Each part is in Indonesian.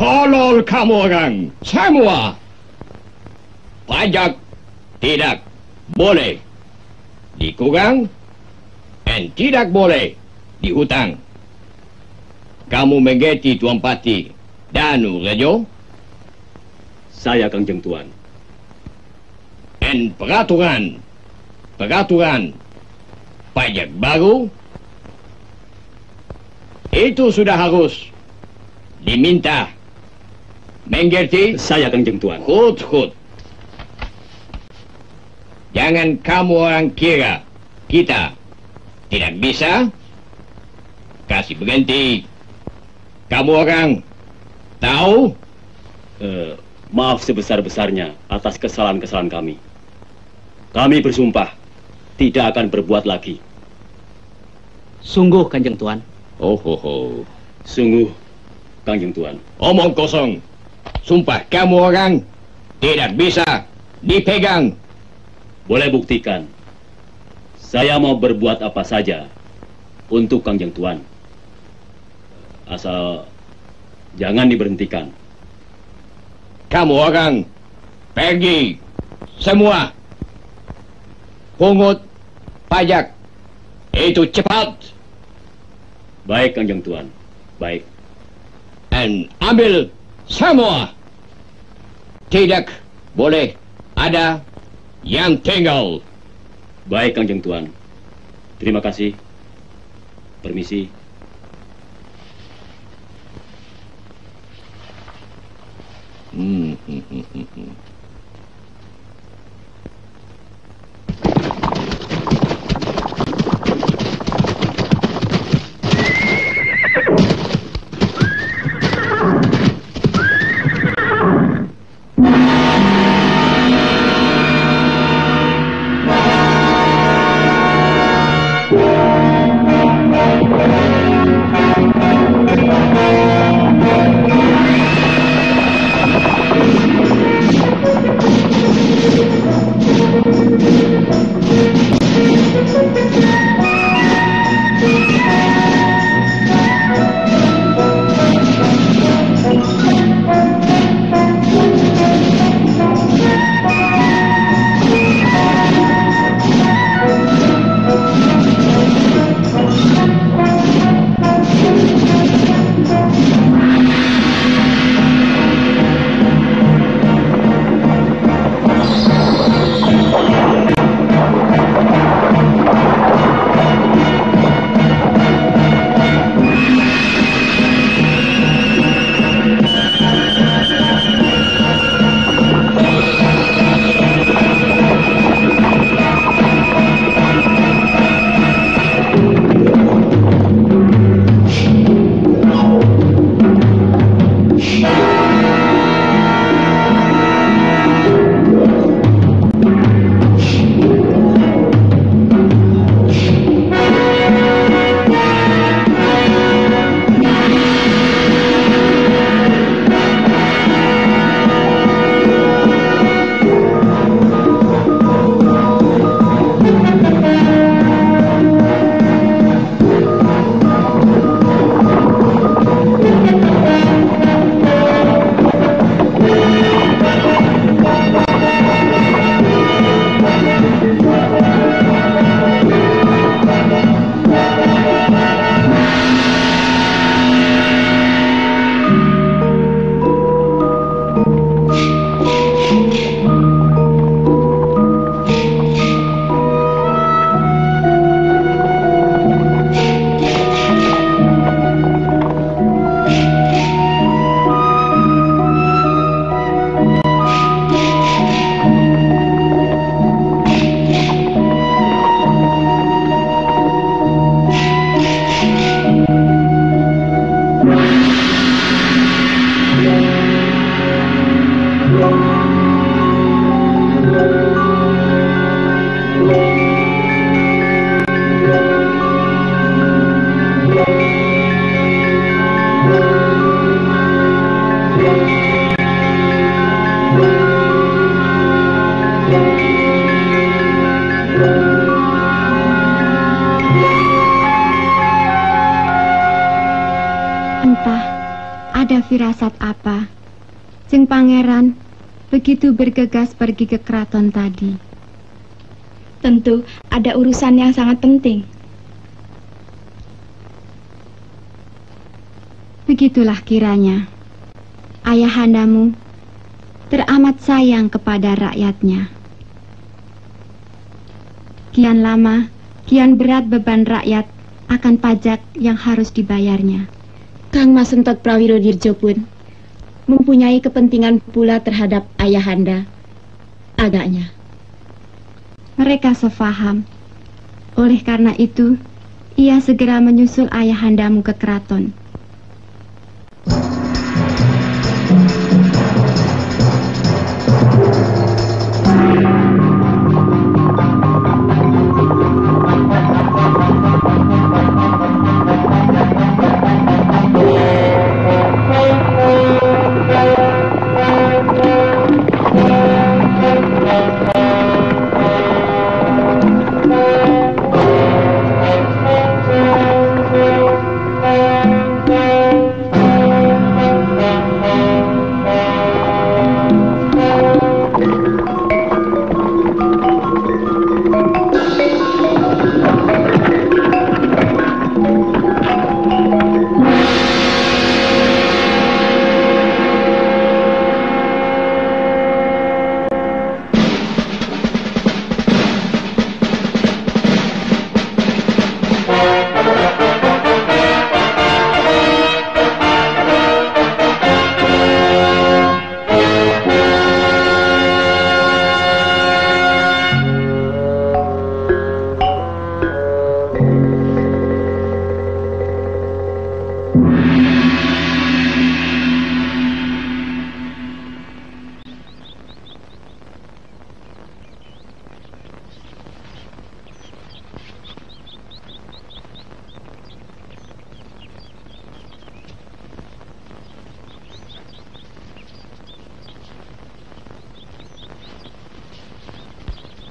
Tolol kamu orang semua. Pajak tidak boleh dikurang dan tidak boleh dihutang. Kamu mengerti Tuan Pati Danu Rejo? Saya Kangjeng Tuan. Dan peraturan pajak baru itu sudah harus diminta. Mengerti? Saya Kangjeng Tuan. Hut. Jangan kamu orang kira kita tidak bisa. Kasih berhenti. Kamu orang tahu? Maaf sebesar-besarnya atas kesalahan-kesalahan kami. Kami bersumpah tidak akan berbuat lagi. Sungguh, Kanjeng Tuan. Sungguh, Kanjeng Tuan. Omong kosong. Sumpah kamu orang tidak bisa dipegang. Boleh buktikan. Saya mau berbuat apa saja untuk Kanjeng Tuan. Asal jangan diberhentikan. Kamu orang pergi semua. Pungut pajak itu cepat. Baik, Kanjeng Tuan. Baik. Dan ambil semua. Tidak boleh ada yang tinggal. Baik, Kanjeng Tuan. Terima kasih. Permisi. ada firasat apa Jeng Pangeran begitu bergegas pergi ke keraton tadi? Tentu ada urusan yang sangat penting. Begitulah kiranya. Ayahandamu teramat sayang kepada rakyatnya. Kian lama, kian berat beban rakyat akan pajak yang harus dibayarnya. Kang Mas Entot Prawirodirjo pun mempunyai kepentingan pula terhadap ayahanda, agaknya. Mereka sefaham. Oleh karena itu, ia segera menyusul ayahandamu ke keraton.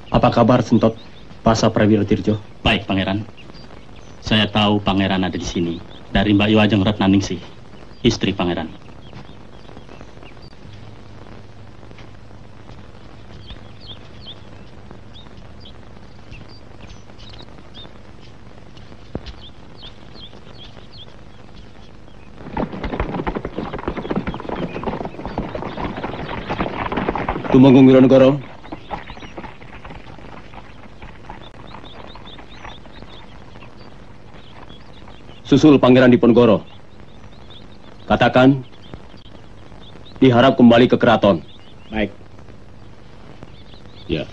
Apa kabar, Sentot Pasa Prawirodirjo? Baik, Pangeran. Saya tahu Pangeran ada di sini dari Mbak Iwajeng Ratnaningsih, istri Pangeran. Tumenggung Wironegoro. Susul Pangeran Diponegoro. Katakan, diharap kembali ke keraton. Baik. Ya.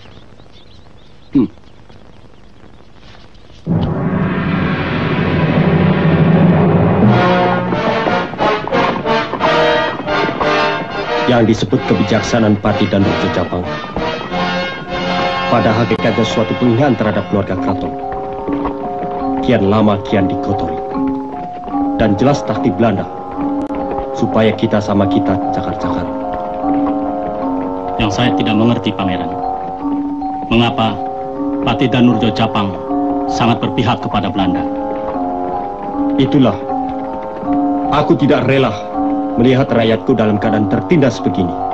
Yang disebut kebijaksanaan Pati Danurjo Japang pada hakikatnya suatu penghinaan terhadap keluarga keraton. Kian lama kian dikotori. Dan jelas taktik Belanda supaya kita sama kita cakar-cakar. Yang saya tidak mengerti, Pangeran, mengapa Pati Danurjo Japang sangat berpihak kepada Belanda? Itulah, aku tidak rela melihat rakyatku dalam keadaan tertindas begini.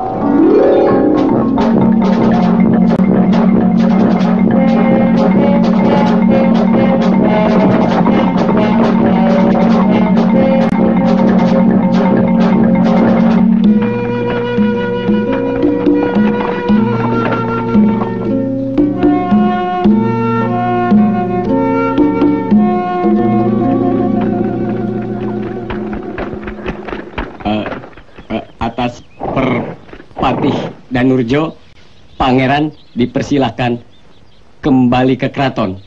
Danurjo, Pangeran dipersilahkan kembali ke keraton.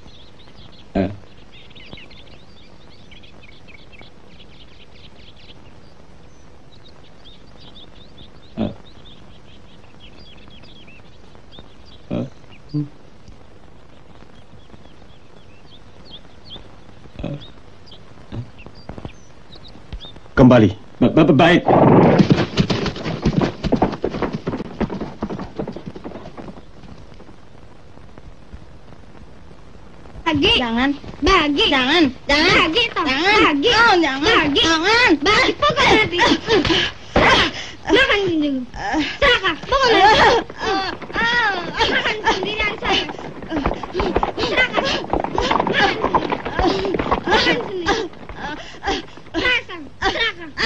Kembali. Baik. Jangan. Bagi. Jangan. Bagi. Jangan. Bagi. Oh, jangan. Bagi. Jangan. Bagi. Jangan.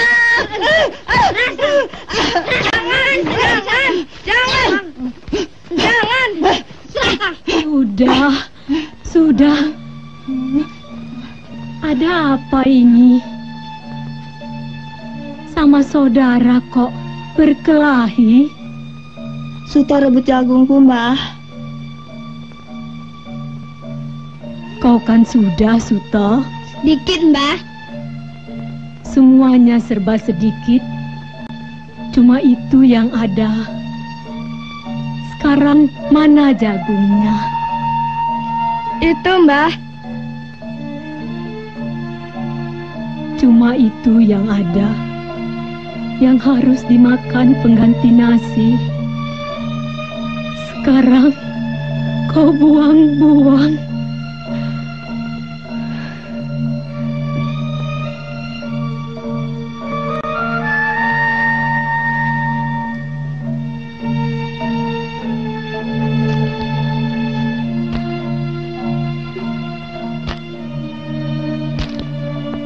Sudah. Ada apa ini? Sama saudara kok berkelahi? Suta rebut jagungku, Mbah. Kau kan sudah, Suta. Dikit, Mbah. Semuanya serba sedikit. Cuma itu yang ada. Sekarang mana jagungnya? Itu, Mbah. Cuma itu yang ada. Yang harus dimakan pengganti nasi. Sekarang kau buang-buang.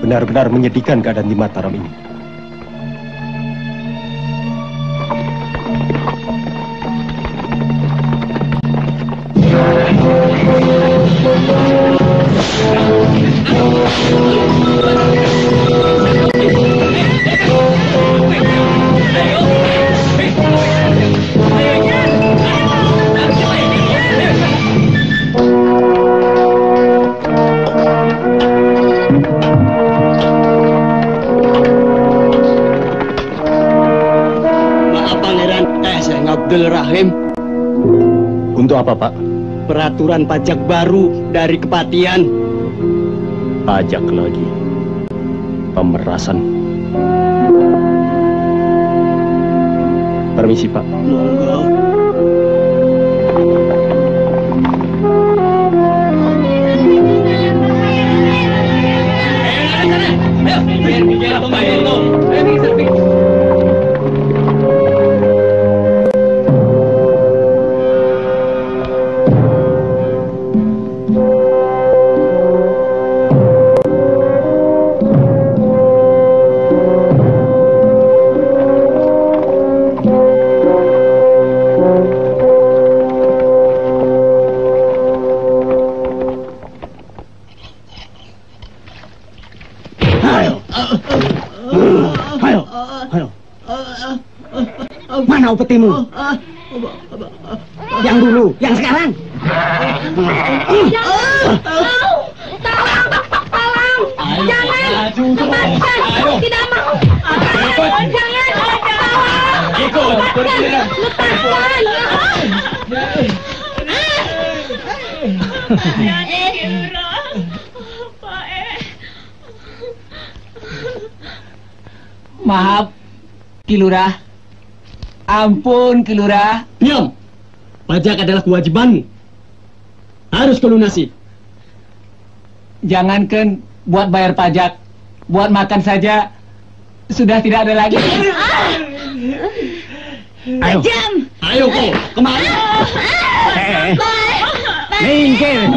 Benar-benar menyedihkan keadaan di Mataram ini. Abdul Rahim. Untuk apa, Pak? Peraturan pajak baru dari Kepatian. Pajak lagi. Pemerasan. Permisi, Pak. Monggo. Mana upetimu? Yang dulu, yang sekarang. Tolong! Jangan! Lepaskan! Tidak mau! Jangan! Tolong! Lepaskan! Maaf, Kilurah. Ampun, Kilurah. Diam! Pajak adalah kewajibanmu. Harus kau lunasi. Jangankan buat bayar pajak, buat makan saja sudah tidak ada lagi. Ayo, ayo kau, kemari. Minggir.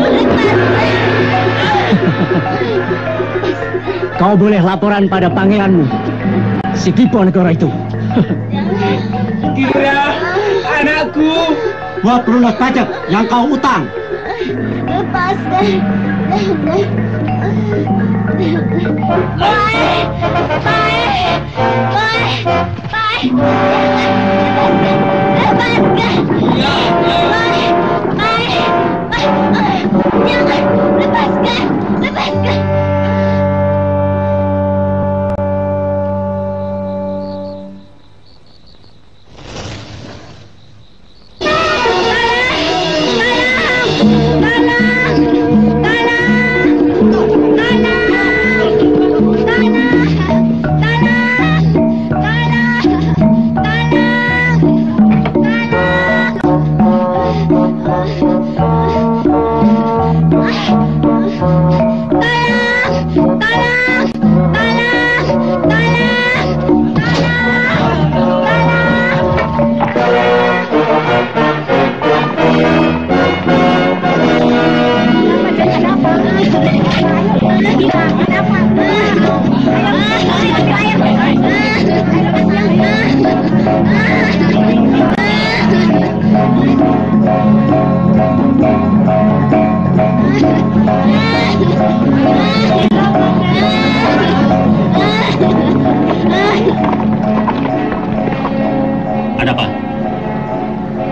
Kau boleh laporan pada pangeranmu, si Kipo negara itu. Kira anakku, Buat pelunas pajak yang kau utang. Lepaskan. Lepaskan. Tanah!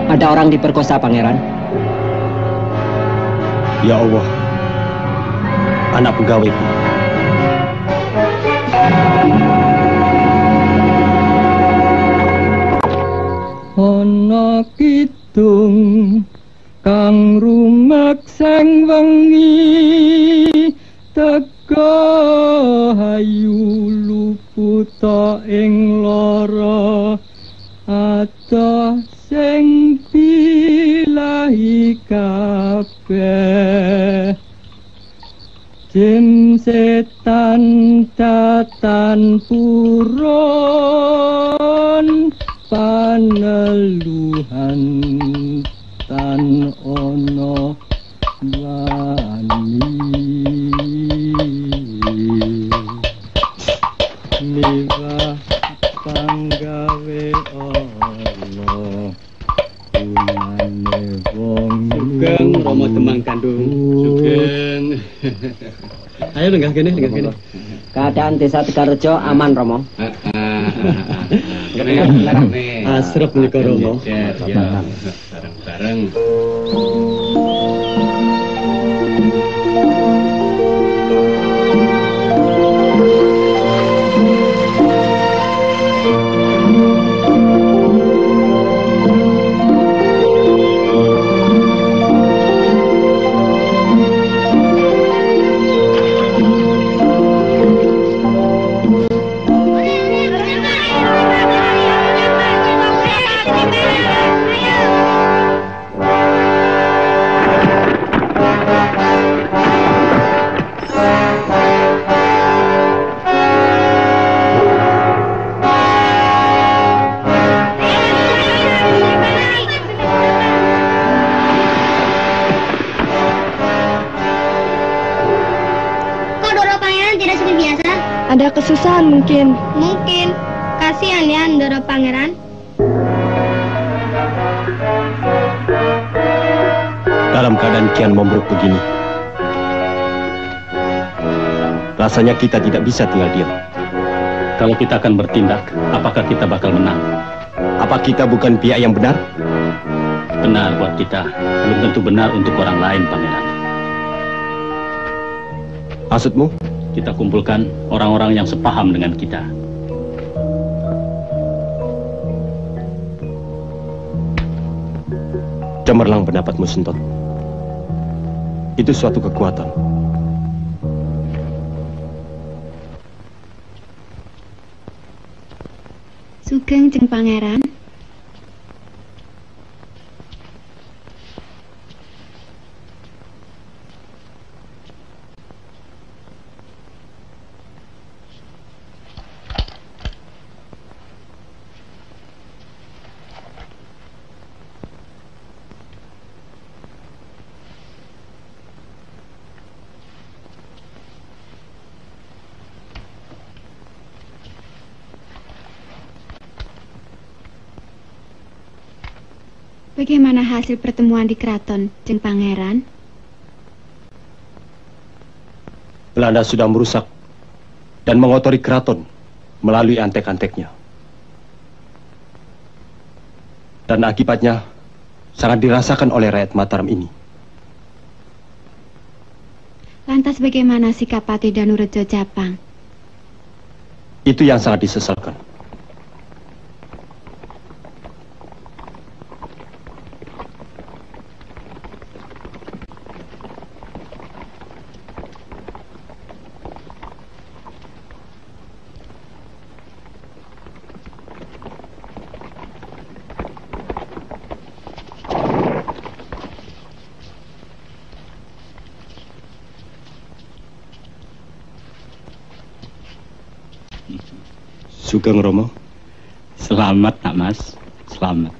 Ada orang diperkosa, Pangeran. Ya Allah, anak pegawaiku. Ana kidung kang rumekseng wengi teka hayu luputa ing lara ata sing bilahi kabeh jin setan tatan puron paneluhan tan ono wani liwah panggawe Allah unane wong Sugeng Rama Demang Kandung. Sugeng. Ayo lenggah kene. Keadaan desa Tegarejo aman, Romo. Asrep menika Romo. Ya, bareng-bareng. Ada kesusahan mungkin. Mungkin. Kasihan ya Ndoro Pangeran. Dalam keadaan kian memburuk begini, rasanya kita tidak bisa tinggal diam. Kalau kita akan bertindak, apakah kita bakal menang? Apa kita bukan pihak yang benar? Benar buat kita, belum tentu benar untuk orang lain, Pangeran. Maksudmu? Kita kumpulkan orang-orang yang sepaham dengan kita. Cemerlang pendapatmu, Sentot. Itu suatu kekuatan. Sugeng Jeng Pangeran. Bagaimana hasil pertemuan di keraton, Jeng Pangeran? Belanda sudah merusak dan mengotori keraton melalui antek-anteknya. Dan akibatnya sangat dirasakan oleh rakyat Mataram ini. Lantas bagaimana sikap Pati Danurejo Japang? Itu yang sangat disesalkan. Sugeng Romo. Selamat, Nak Mas. Selamat.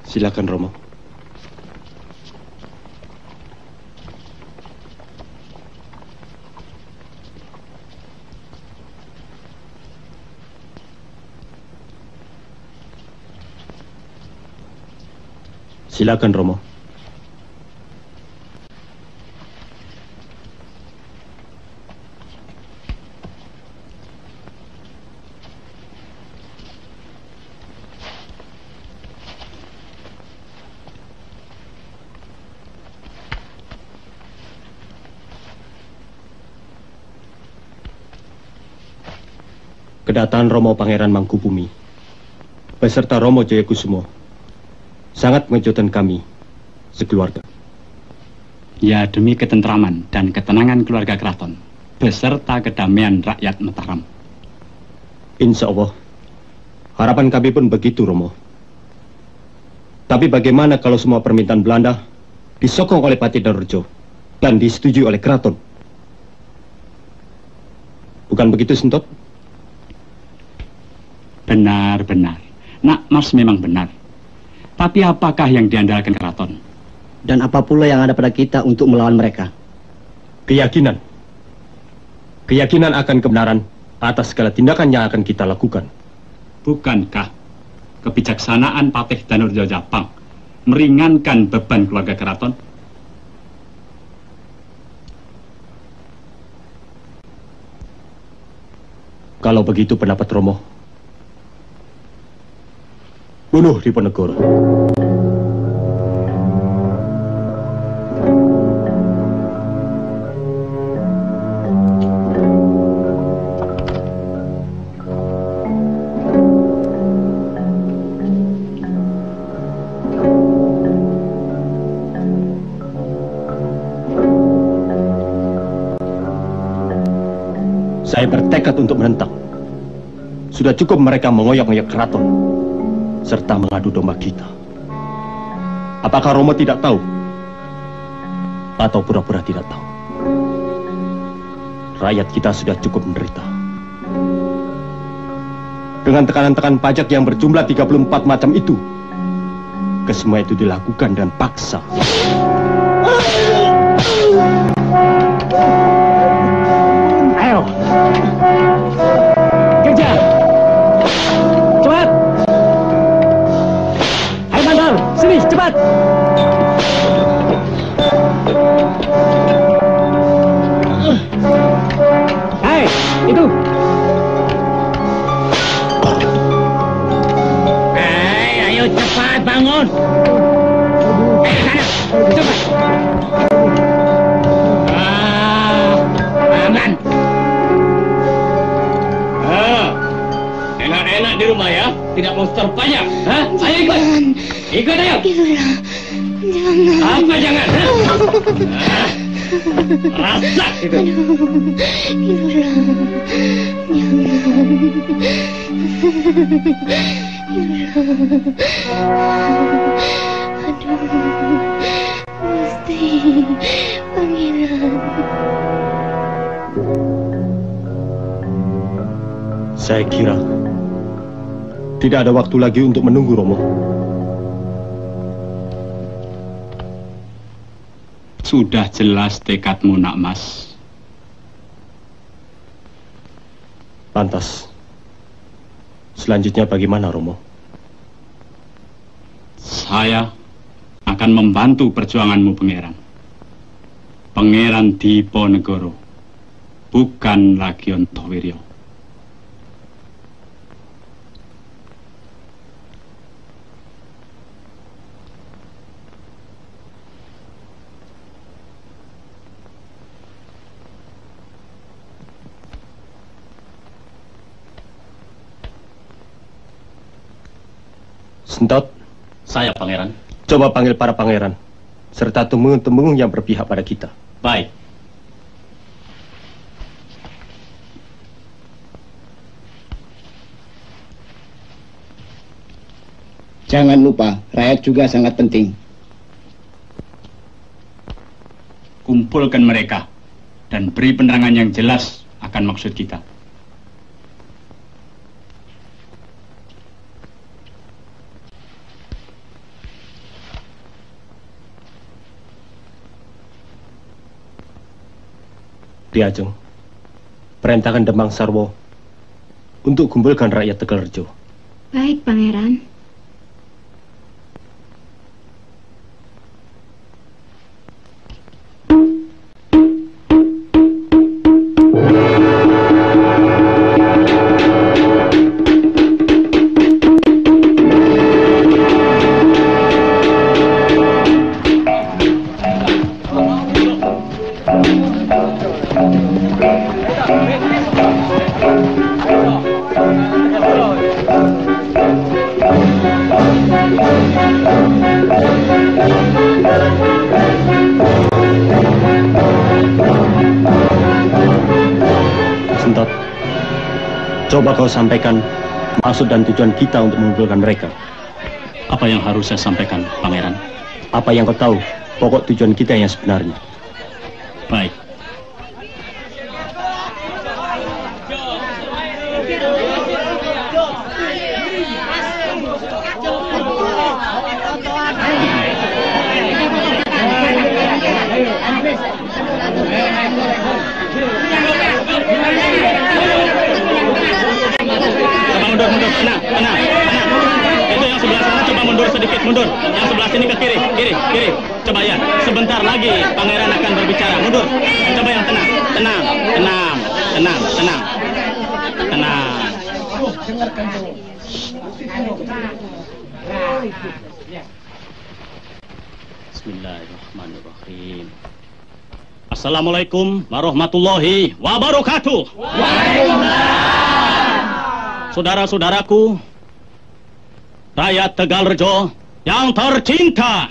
Silakan Romo. Silakan Romo. Kedatangan Romo Pangeran Mangkubumi beserta Romo Jayakusumo sangat mengejutkan kami sekeluarga. Ya, demi ketentraman dan ketenangan keluarga keraton beserta kedamaian rakyat Mataram. Insya Allah, harapan kami pun begitu, Romo. Tapi bagaimana kalau semua permintaan Belanda disokong oleh Patih Danurejo dan disetujui oleh keraton? Bukan begitu, Sentot? Benar-benar. Nak Mas memang benar. Tapi apakah yang diandalkan keraton? Dan apa pula yang ada pada kita untuk melawan mereka? Keyakinan. Keyakinan akan kebenaran atas segala tindakan yang akan kita lakukan. Bukankah kebijaksanaan Patih Danurejo Japang meringankan beban keluarga keraton? Kalau begitu pendapat Romo, bunuh Diponegoro. Saya bertekad untuk menentang. Sudah cukup mereka mengoyak-ngoyak keraton serta mengadu domba kita. Apakah Romo tidak tahu? Atau pura-pura tidak tahu? Rakyat kita sudah cukup menderita. Dengan tekanan-tekanan pajak yang berjumlah 34 macam itu, kesemua itu dilakukan dengan paksa. Ayo, kerja, cepat. Hai Mandor, sini cepat. Hai, itu. Hai, ayo cepat bangun. Sana, cepat. Aman. Enak-enak di rumah ya, tidak mau setor pajak. Hah? Ayo ikut. Ikut ayo. Jangan. Apa jangan? Rasa itu. Aduh, Gusti Pangeran. Saya kira tidak ada waktu lagi untuk menunggu, Romo. Sudah jelas tekadmu, Nak Mas. Pantas. Selanjutnya bagaimana, Romo? Saya akan membantu perjuanganmu, Pangeran. Pangeran Diponegoro, bukan lagi Ontowiryo. Sentot, Saya Pangeran. coba panggil para pangeran serta temenggung-temenggung yang berpihak pada kita. Baik. Jangan lupa, rakyat juga sangat penting. Kumpulkan mereka dan beri penerangan yang jelas akan maksud kita. Ki Ajeng, perintahkan Demang Sarwo untuk kumpulkan rakyat Tegalrejo. Baik, Pangeran. Entot, coba kau sampaikan maksud dan tujuan kita untuk mengumpulkan mereka. Apa yang harus saya sampaikan, Pangeran? Apa yang kau tahu pokok tujuan kita yang sebenarnya? Baik. Mundur, tenang. Itu yang sebelah sana coba mundur sedikit, mundur. Yang sebelah sini ke kiri. Coba ya, sebentar lagi Pangeran akan berbicara. Mundur. Coba yang tenang. Bismillahirrahmanirrahim. Assalamualaikum warahmatullahi wabarakatuh. Saudara-saudaraku, rakyat Tegalrejo yang tercinta,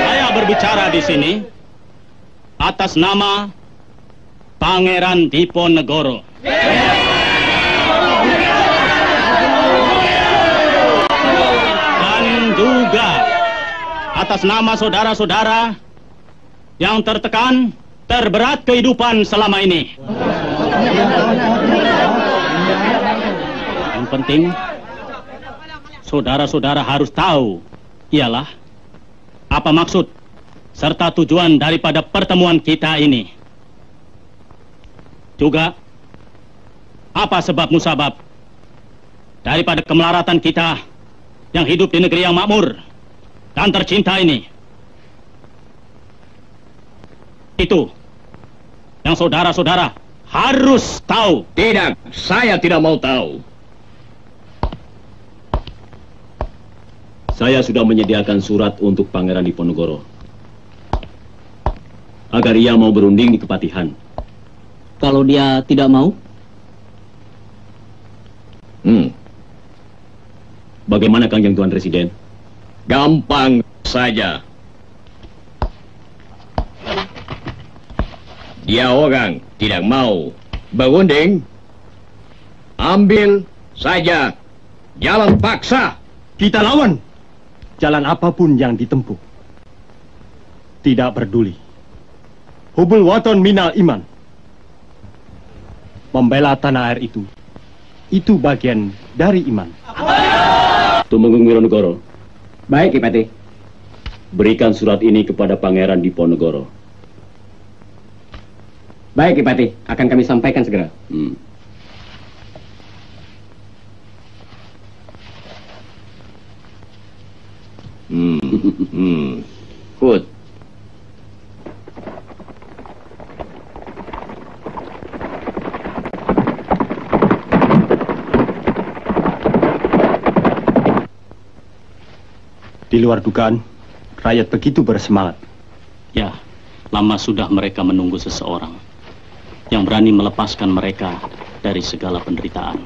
saya berbicara di sini atas nama Pangeran Diponegoro. Dan juga atas nama saudara-saudara yang tertekan, terberat kehidupan selama ini. Yang penting, saudara-saudara harus tahu ialah apa maksud serta tujuan daripada pertemuan kita ini. Juga apa sebab musabab daripada kemelaratan kita yang hidup di negeri yang makmur dan tercinta ini. Itu yang saudara-saudara harus tahu. Tidak, saya tidak mau tahu. Saya sudah menyediakan surat untuk Pangeran Diponegoro agar ia mau berunding di Kepatihan. Kalau dia tidak mau? Bagaimana Kanjeng Tuan Residen? Gampang saja. Dia orang tidak mau berunding, ambil saja jalan paksa. Kita lawan jalan apapun yang ditempuh. Tidak peduli. Hubul waton minal iman. Membela tanah air itu bagian dari iman. Tumenggung Wironegoro. Baik, Ki Pati. Berikan surat ini kepada Pangeran Diponegoro. Baik, Ki Pati. Akan kami sampaikan segera. Good. Di luar dugaan, rakyat begitu bersemangat. Ya, lama sudah mereka menunggu seseorang yang berani melepaskan mereka dari segala penderitaan.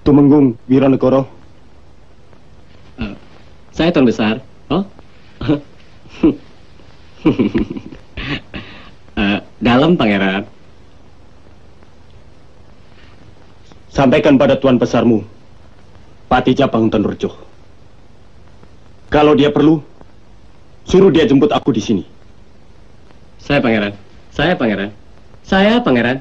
Tumenggung Wironegoro. Saya Tuan Besar. Oh? Dalam, Pangeran. Sampaikan pada Tuan Besarmu, Pati Japang Tenurjo. Kalau dia perlu, suruh dia jemput aku di sini. Saya pangeran. Saya pangeran. Saya pangeran.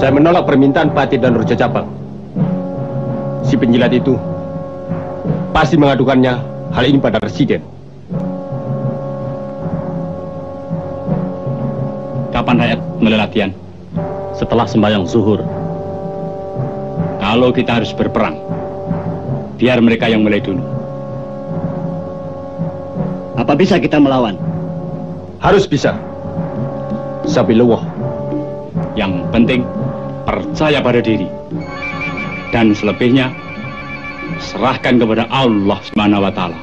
Saya menolak permintaan Patih dan Raja Japang. Si penjilat itu pasti mengadukannya hal ini pada Presiden. Kapan rakyat mulai latihan? Setelah sembahyang zuhur. Kalau kita harus berperang, biar mereka yang mulai dulu. Apa bisa kita melawan? Harus bisa. Sabilullah. Yang penting, percaya pada diri. Dan selebihnya, serahkan kepada Allah Subhanahu wa Ta'ala.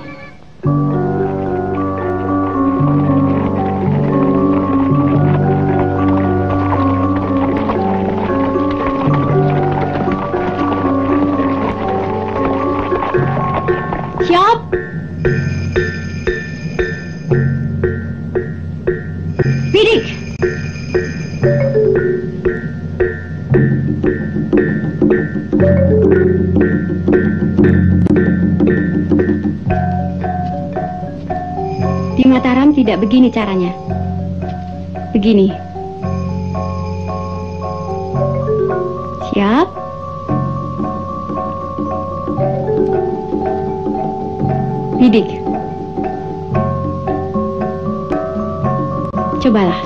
Siap. Bidik. Di Mataram tidak begini caranya. Begini. Siap. Bidik. Cobalah.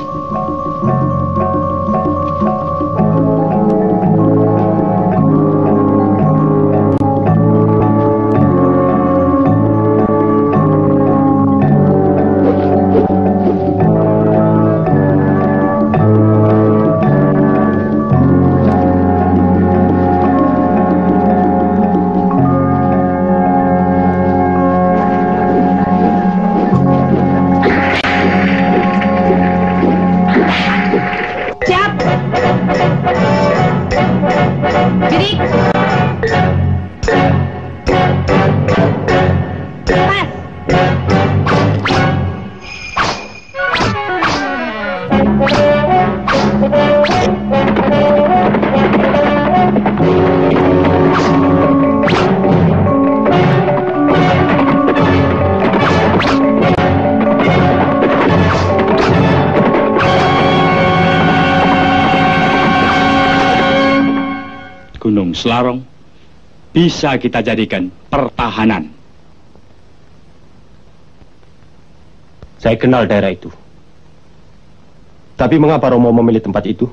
Gunung Selarong bisa kita jadikan pertahanan. Saya kenal daerah itu. Tapi mengapa Romo memilih tempat itu?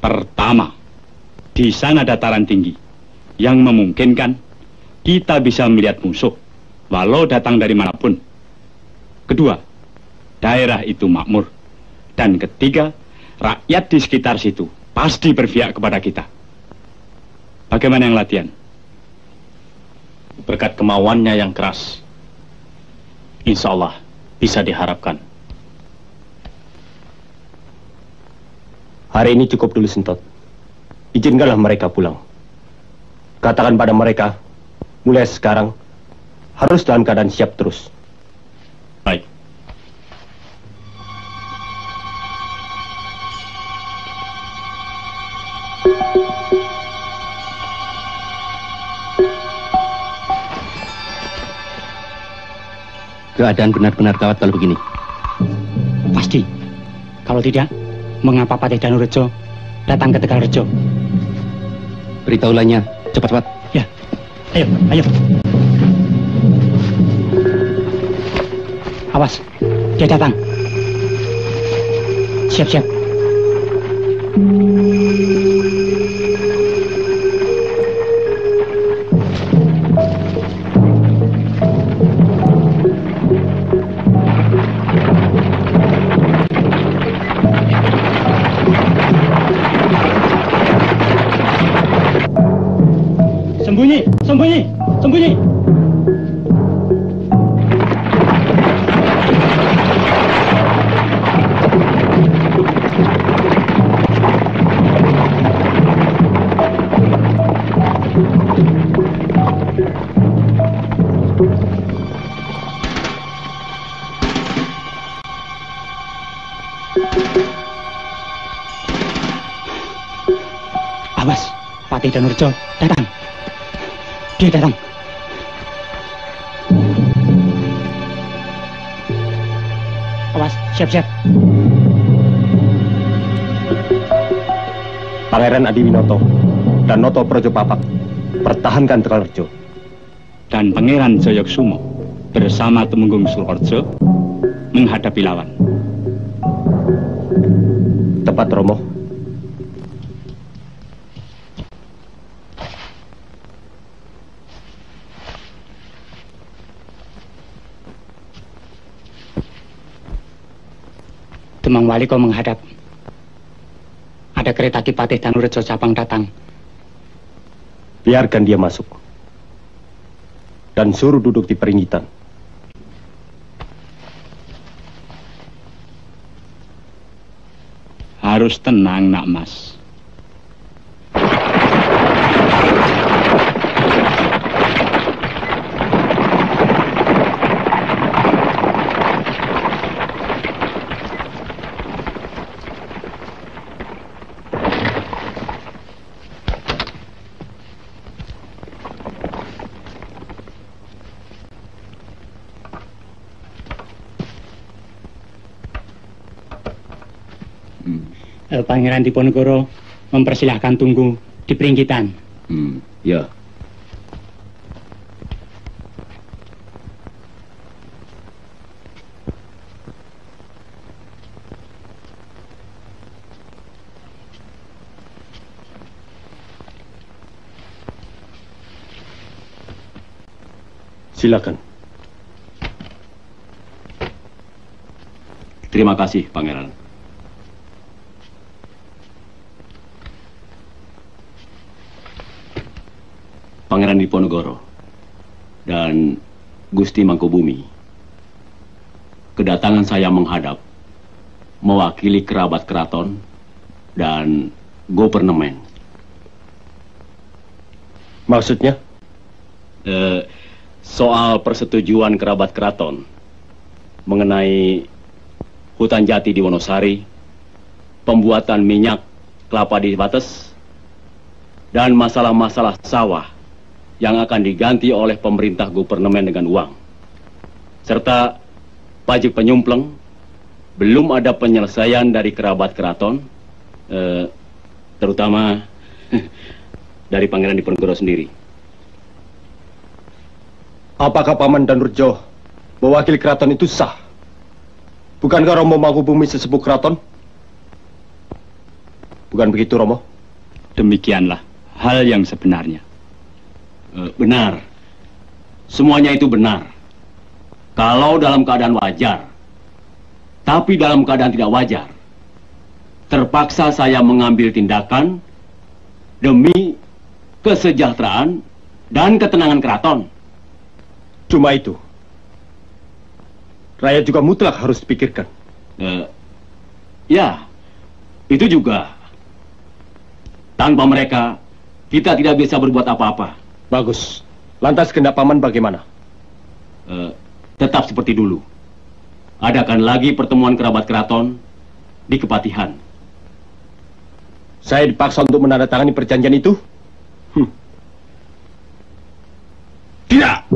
Pertama, di sana dataran tinggi yang memungkinkan kita bisa melihat musuh walau datang dari manapun. Kedua, daerah itu makmur. Dan ketiga, rakyat di sekitar situ pasti berpihak kepada kita. Bagaimana yang latihan? Berkat kemauannya yang keras, insya Allah bisa diharapkan. Hari ini cukup dulu, Sentot. Izinkanlah mereka pulang. Katakan pada mereka, mulai sekarang harus dalam keadaan siap terus. Baik. Keadaan benar-benar gawat kalau begini. Pasti. Kalau tidak, mengapa Patih Danurejo datang ke Tegalrejo? Beritaulahnya, cepat-cepat. Ya, ayo, ayo. Awas, dia datang. Siap-siap. Sembunyi, sembunyi, sembunyi. Patih Danurjo datang. Dia datang. Awas, siap-siap. Pangeran Adiwinoto dan Noto Projopapak pertahankan Tegalrejo. Dan Pangeran Jayaksumo bersama Temenggung Surorejo menghadapi lawan. Tepat, Romo. Demang Wali kau menghadap. Ada kereta Ki Patih Danurjo Japang datang. Biarkan dia masuk. Dan suruh duduk di peringgitan. Harus tenang, Nak Mas. Pangeran Diponegoro mempersilahkan tunggu di peringgitan. Ya. Silakan. Terima kasih, Pangeran. Pangeran Diponegoro dan Gusti Mangkubumi, kedatangan saya menghadap mewakili kerabat keraton dan Gopernemen. Maksudnya? Soal persetujuan kerabat keraton mengenai hutan jati di Wonosari, pembuatan minyak kelapa di Wates, dan masalah-masalah sawah yang akan diganti oleh pemerintah Gopernemen dengan uang, serta pajak penyumpleng. Belum ada penyelesaian dari kerabat keraton, terutama dari Pangeran Diponegoro sendiri. Apakah Paman Danurjo mewakili keraton itu sah? Bukankah Romo Mangkubumi sesepuh keraton? Bukan begitu, Romo? Demikianlah hal yang sebenarnya. Benar. Semuanya itu benar. Kalau dalam keadaan wajar. Tapi dalam keadaan tidak wajar, terpaksa saya mengambil tindakan demi kesejahteraan dan ketenangan keraton. Cuma itu. Rakyat juga mutlak harus dipikirkan. Ya, itu juga. Tanpa mereka, kita tidak bisa berbuat apa-apa. Bagus. Lantas kehendak Paman bagaimana? Tetap seperti dulu. Adakan lagi pertemuan kerabat keraton di Kepatihan. Saya dipaksa untuk menandatangani perjanjian itu? Tidak!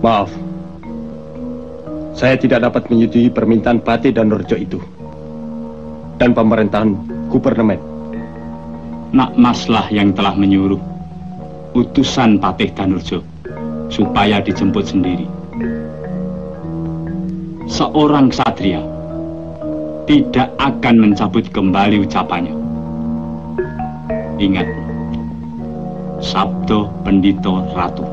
Maaf, saya tidak dapat menyetujui permintaan Patih Danurjo itu dan pemerintahan Gopernemen. Nak Maslah yang telah menyuruh utusan Patih Danurjo supaya dijemput sendiri. Seorang ksatria tidak akan mencabut kembali ucapannya. Ingat, Sabdo Pendito Ratu.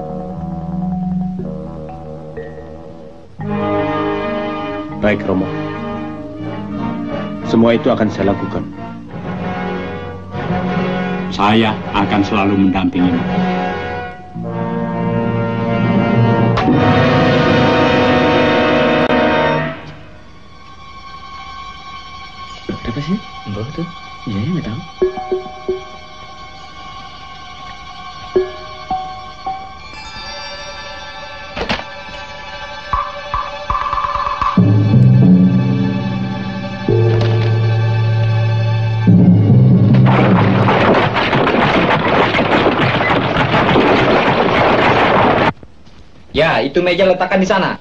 Baik, Romo. Semua itu akan saya lakukan. Saya akan selalu mendampingimu. Oh tuh, iya nggak tahu. Ya, itu meja letakkan di sana.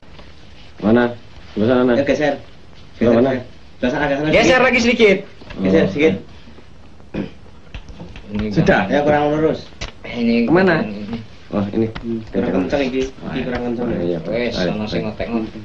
Mana? Sebelah sana. Ya, geser. Sebelah mana? Sebelah sana, geser lagi sedikit. Geser sedikit. Sudah. Ya, kurang lurus. Ini kemana? Oh, ini. Kurang kencang ini. Kurang kencang. Iya. Wes, sono sing ngotek-ngotek.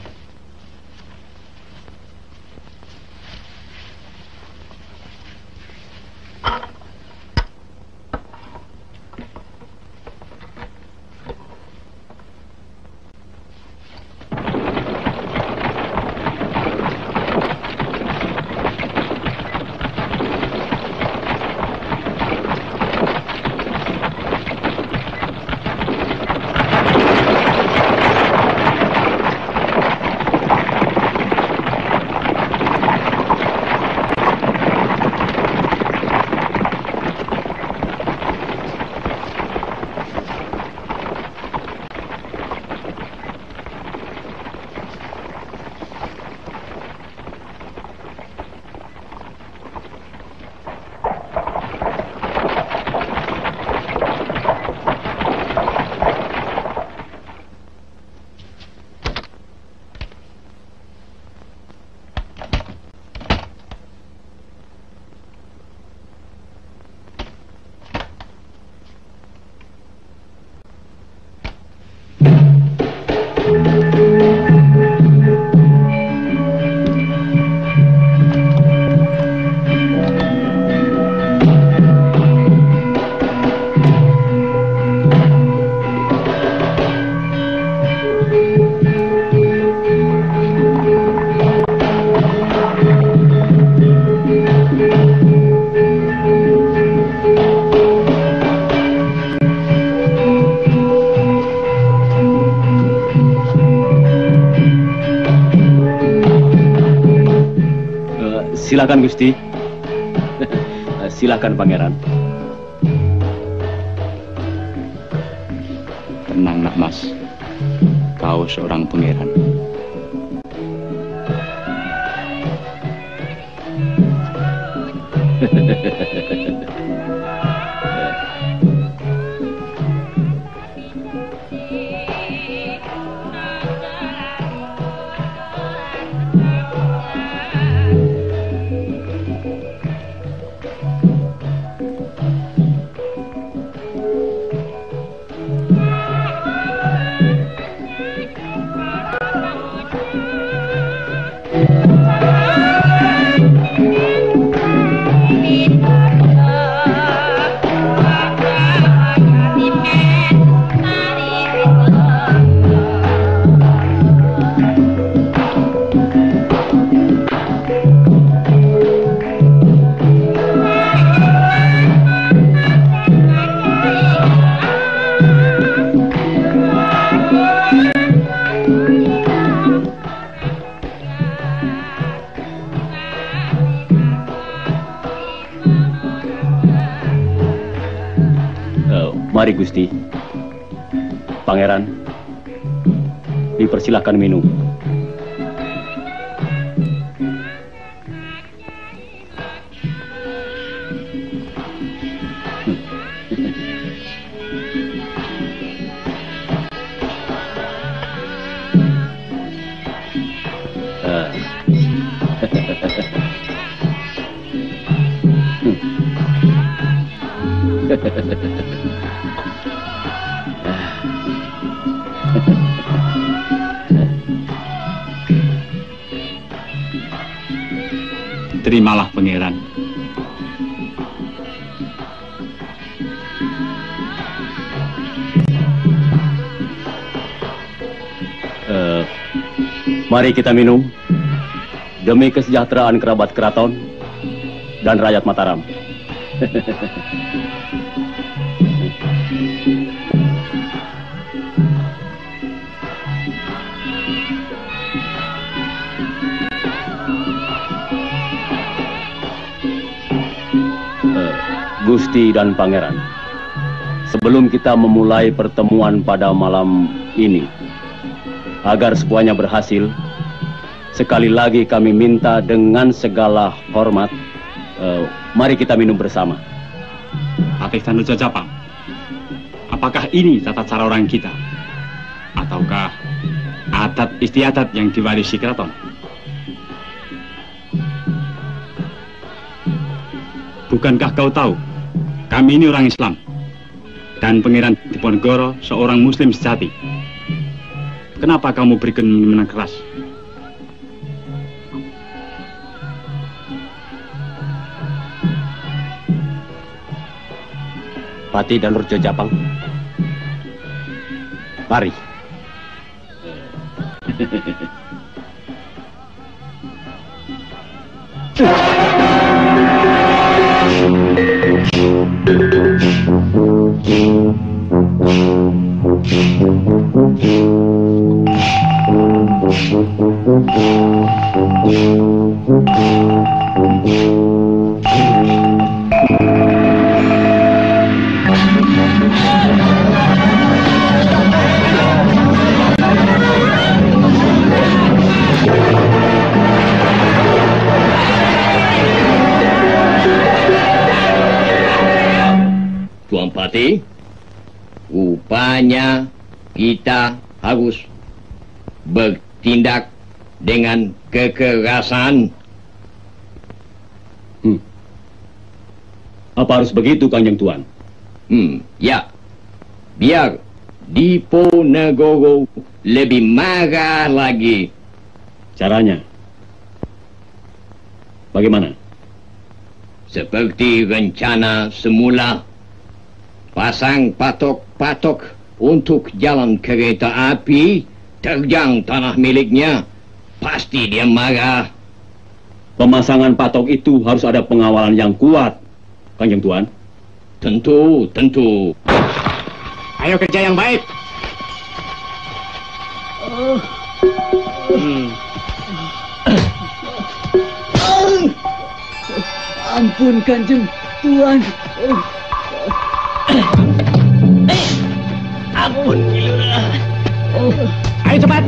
Silakan Gusti. Silakan Pangeran. Tenang nak Mas, kau seorang pangeran. Mari Gusti. Pangeran, dipersilahkan minum. Terimalah pangeran. Mari kita minum demi kesejahteraan kerabat keraton dan rakyat Mataram. Gusti dan Pangeran, sebelum kita memulai pertemuan pada malam ini, agar semuanya berhasil, sekali lagi kami minta dengan segala hormat, mari kita minum bersama. Patih Tandurjo Japang, apakah ini tata cara orang kita? Ataukah adat istiadat yang diwarisi keraton? Bukankah kau tahu, kami ini orang Islam, dan Pangeran Diponegoro seorang Muslim sejati. Kenapa kamu berikan minuman keras? Patih Tandurjo Japang, mari. Tuan Patih, rupanya kita harus bertindak dengan kekerasan. Apa harus begitu, Kanjeng Tuan? Ya, biar Diponegoro lebih marah lagi. Caranya? Bagaimana? Seperti rencana semula, pasang patok-patok untuk jalan kereta api, terjang tanah miliknya. Pasti dia marah. Pemasangan patok itu harus ada pengawalan yang kuat, Kanjeng Tuan. Tentu, tentu. Ayo kerja yang baik. Ampun, Kanjeng Tuan. Ampun, Kilura. Ayo cepat.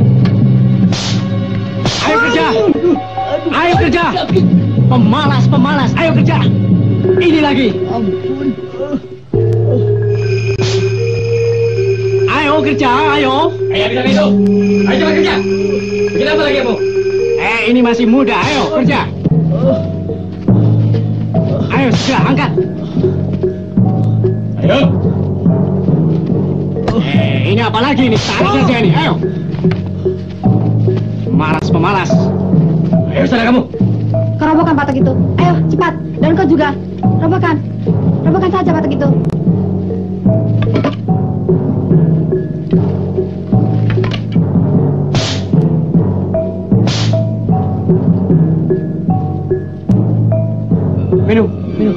Ayo kerja. Ayo kerja. Pemalas, pemalas. Ayo kerja. Ini lagi. Ampun. Ayo kerja, ayo. Ayo bisa itu. Ayo cepat kerja. Bikin apa lagi, Bu? Ini masih muda. Ayo kerja. Ayo segera angkat. Ayo. Ini apa lagi ini? Tarik saja ini. Ayo. Malas pemalas. Ayo sana kamu. Kerobohkan patok itu. Ayo, cepat. Dan kau juga. Robohkan. Robohkan saja patok itu. Minum, minum.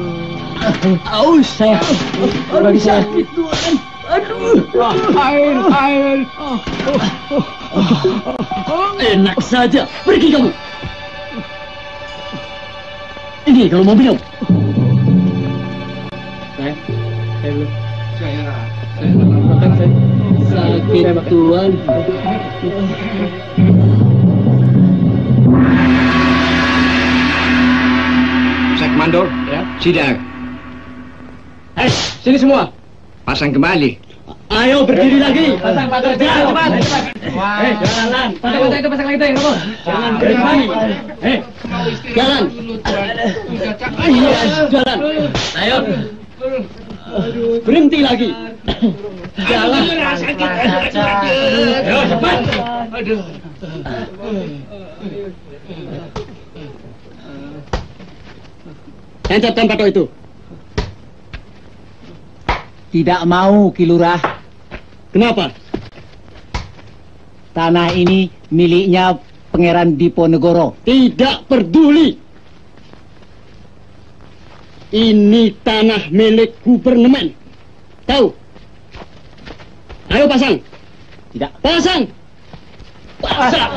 Aus saya. Bagi saya. Sakit, Tuan. Aduh. Air, air. Enak saja. Pergi kamu. Ini kalau mau minum. Saya belum. Saya makan saya. Sakit, Tuan. Sek Mandor, ya? Sidar. Sini semua. Pasang kembali. Ayo berdiri lagi. Pasang patok itu. Cepat. Jalan. Patok itu pasang lagi tuh yang kamu. Jangan berhenti. Jalan. Iya, jalan. Ayo. Berhenti lagi. Jalan. Ayo cepat. Aduh. Tancapkan patok itu. Tidak mau, Kilurah. Kenapa? Tanah ini miliknya Pangeran Diponegoro. Tidak peduli. Ini tanah milik gubernemen. Tahu? Ayo pasang. Tidak. Pasang. Pasang.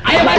Ayo, Pak.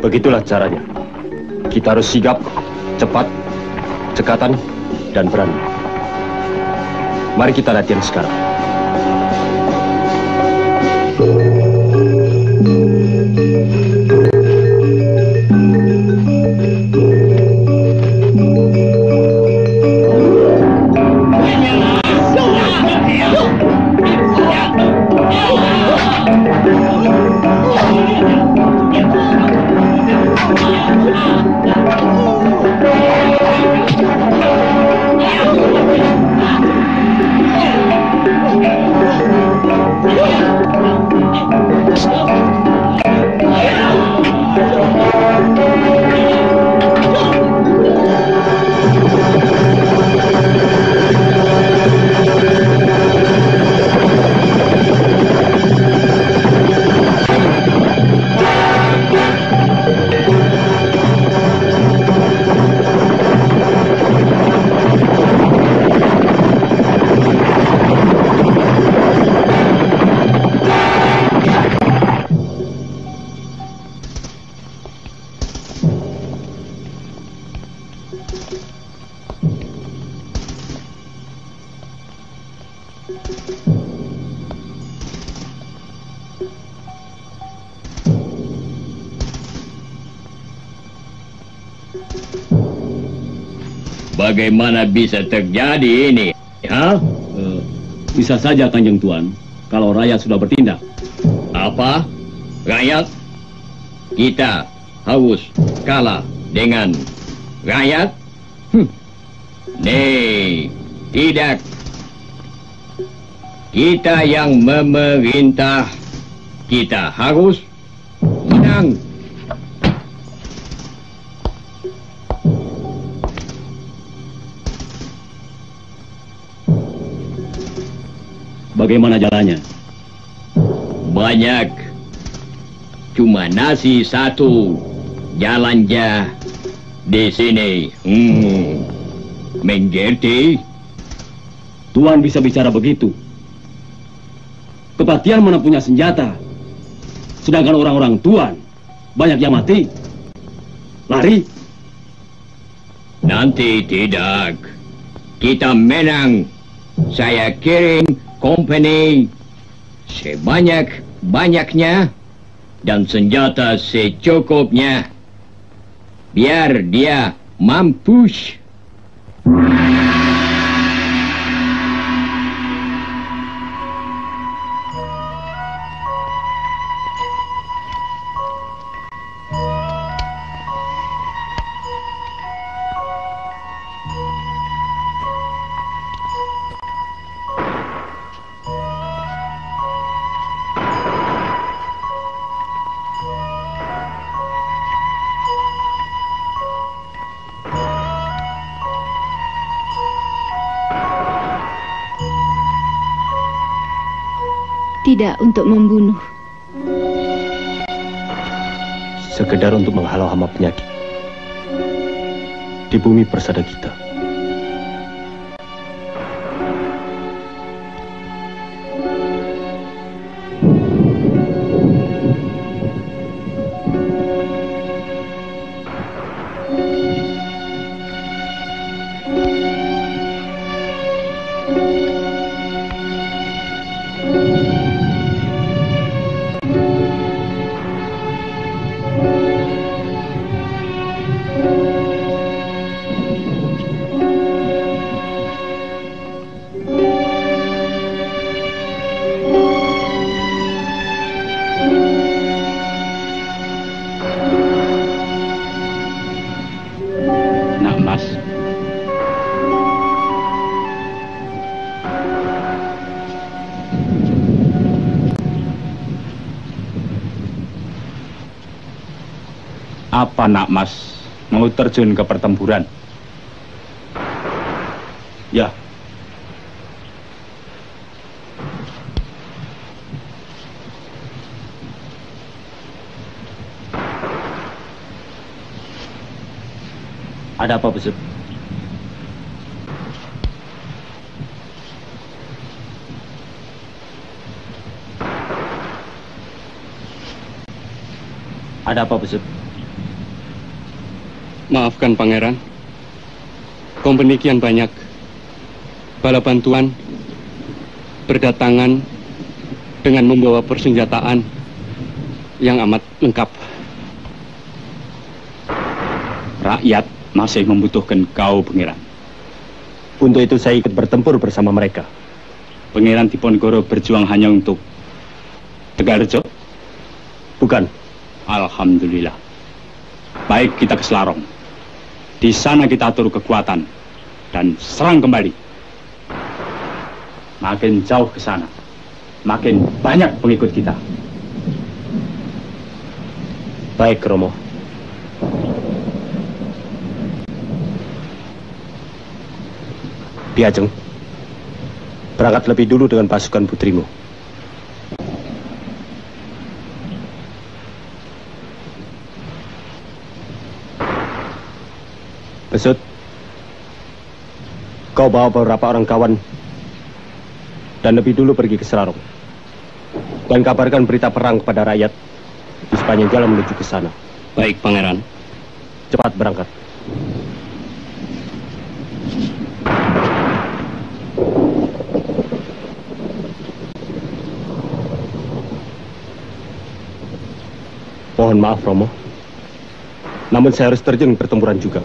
Begitulah caranya. Kita harus sigap, cepat, cekatan, dan berani. Mari kita latihan sekarang. Bagaimana bisa terjadi ini? Ha? Bisa saja, Kanjeng Tuan, kalau rakyat sudah bertindak. Apa? Rakyat? Kita harus kalah dengan rakyat? Nih, tidak. Kita yang memerintah, kita harus menang. Bagaimana jalannya? Banyak. Cuma nasi satu. Jalannya di sini. Mengerti? Tuan bisa bicara begitu. Kepatihan mana punya senjata. Sedangkan orang-orang Tuan banyak yang mati. Lari. Nanti tidak. Kita menang. Saya kirim company sebanyak-banyaknya dan senjata secukupnya. Biar dia mampus. tidak untuk membunuh. Sekedar untuk menghalau hama penyakit di bumi persada kita. Apa Nak Mas mau terjun ke pertempuran? Ya. Ada apa, Besut? Ada apa, Besut? Maafkan Pangeran, kompeni kian banyak. Bala bantuan berdatangan dengan membawa persenjataan yang amat lengkap. Rakyat masih membutuhkan kau, Pangeran. Untuk itu saya ikut bertempur bersama mereka. Pangeran Diponegoro berjuang hanya untuk Tegarrejo? Bukan. Alhamdulillah. Baik, kita ke Selarong. Di sana kita atur kekuatan dan serang kembali. Makin jauh ke sana, makin banyak pengikut kita. Baik, Romo. Ki Ajeng, berangkat lebih dulu dengan pasukan putrimu. Besut, kau bawa beberapa orang kawan dan lebih dulu pergi ke Selarong dan kabarkan berita perang kepada rakyat di sepanjang jalan menuju ke sana. Baik, Pangeran. Cepat berangkat. Mohon maaf, Romo. Namun saya harus terjun ke pertempuran juga.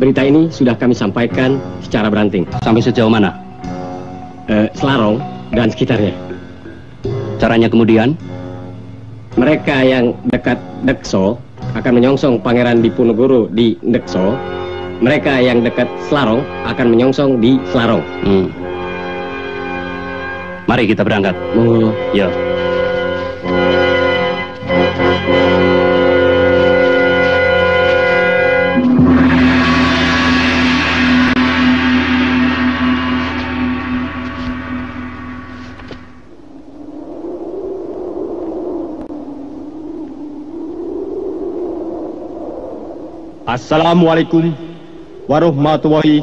berita ini sudah kami sampaikan secara beranting. Sampai sejauh mana? Selarong dan sekitarnya. Caranya kemudian? Mereka yang dekat Dekso akan menyongsong Pangeran Diponegoro di Dekso. Mereka yang dekat Selarong akan menyongsong di Selarong. Mari kita berangkat. Monggo. Ya. Assalamualaikum warahmatullahi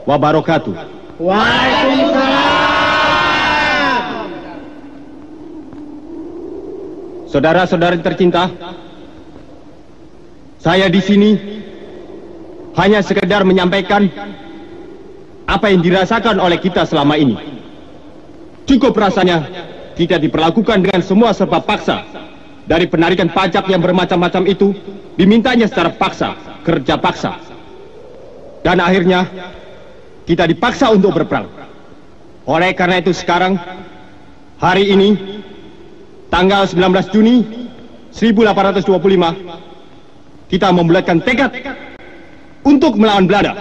wabarakatuh. Waalaikumsalam. Saudara-saudari tercinta, saya di sini hanya sekedar menyampaikan apa yang dirasakan oleh kita selama ini. Cukup rasanya kita diperlakukan dengan semua serba paksa. Dari penarikan pajak yang bermacam-macam itu dimintanya secara paksa, kerja paksa. Dan akhirnya kita dipaksa untuk berperang. Oleh karena itu sekarang, hari ini, tanggal 19 Juni 1825, kita membulatkan tekad untuk melawan Belanda.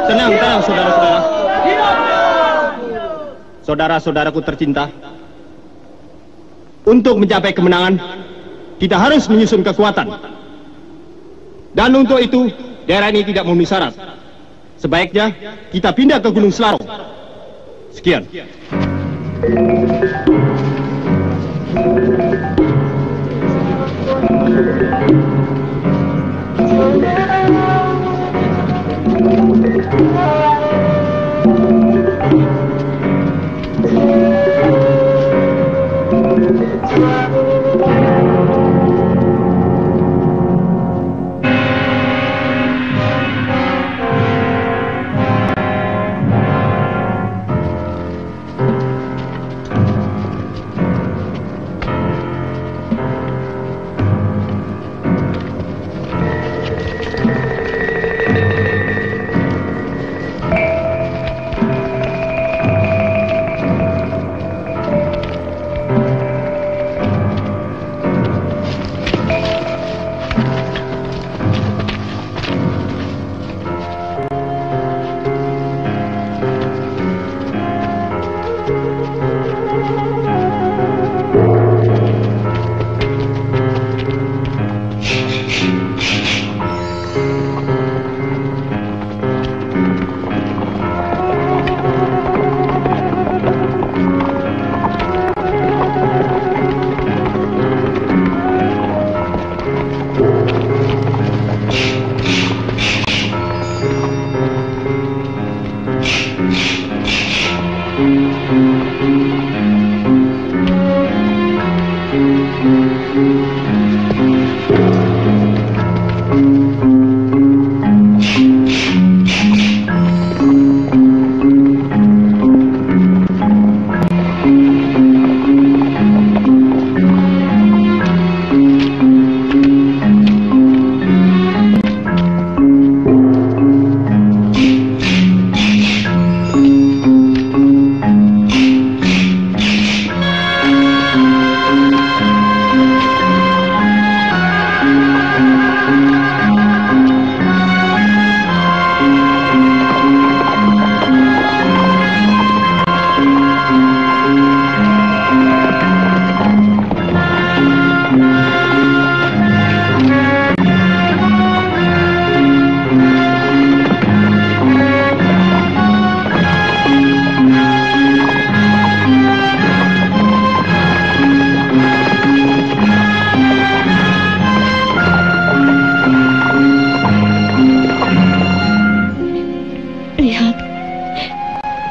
Tenang, saudara-saudara. Saudara-saudaraku tercinta, untuk mencapai kemenangan, kita harus menyusun kekuatan. Dan untuk itu, daerah ini tidak memenuhi syarat. Sebaiknya kita pindah ke Gunung Selarong. Sekian.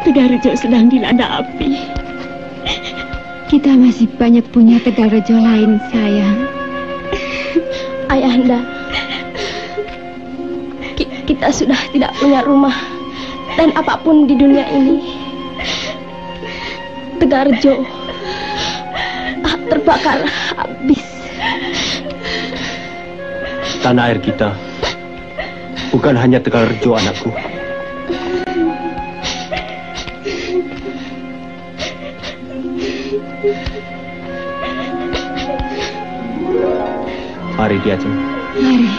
Tegalrejo sedang dilanda api. Kita masih banyak punya Tegalrejo lain, sayang. Ayahanda, kita sudah tidak punya rumah dan apapun di dunia ini. Tegarjo terbakar habis. Tanah air kita bukan hanya Tegarjo, anakku. Mari Ki Ajeng. Mari.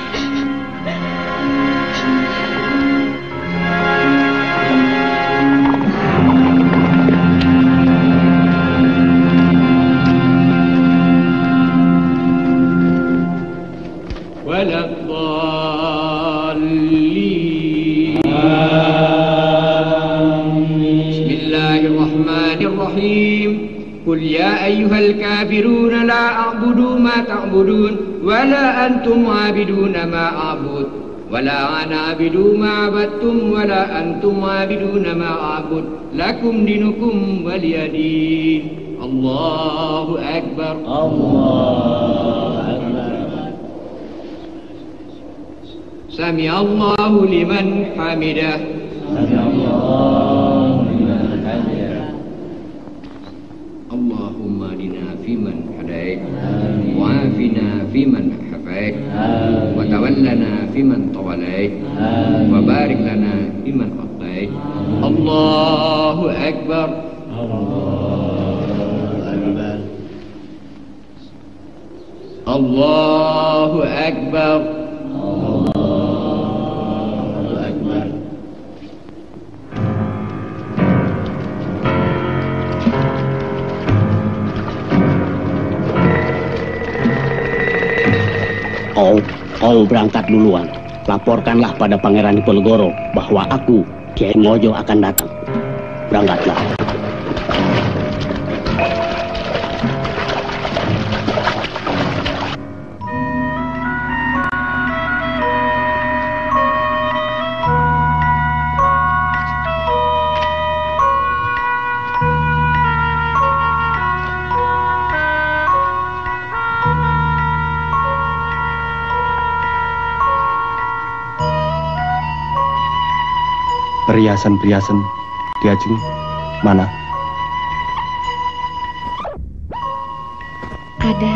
قل يا أيها الكافرون لا أعبد ما تعبدون ولا أنتم عابدون ما أعبد ولا أنا عابد ما عبدتم ولا أنتم عابدون ما أعبد لكم دينكم ولي دين. الله أكبر. الله أكبر. سمع الله لمن حمده. سمع الله لمن حمده. اللهم اهدنا فيمن هديت وعافنا فيمن عافيت وتولنا فيمن توليت وبارك لنا فيمن أعطيت. الله أكبر. الله أكبر. Kau berangkat duluan. Laporkanlah pada Pangeran Diponegoro bahwa aku, Kiai Mojo, akan datang. Berangkatlah. Perhiasan-perhiasan Ki Ajeng mana? Ada.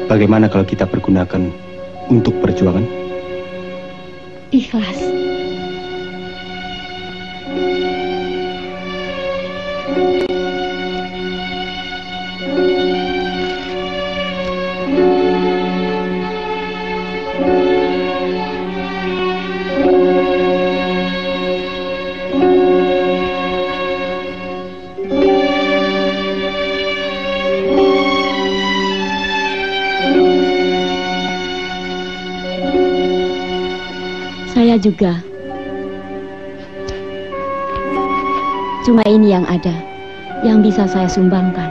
Bagaimana kalau kita pergunakan untuk perjuangan? Ikhlas. Saya juga. Cuma ini yang ada, yang bisa saya sumbangkan.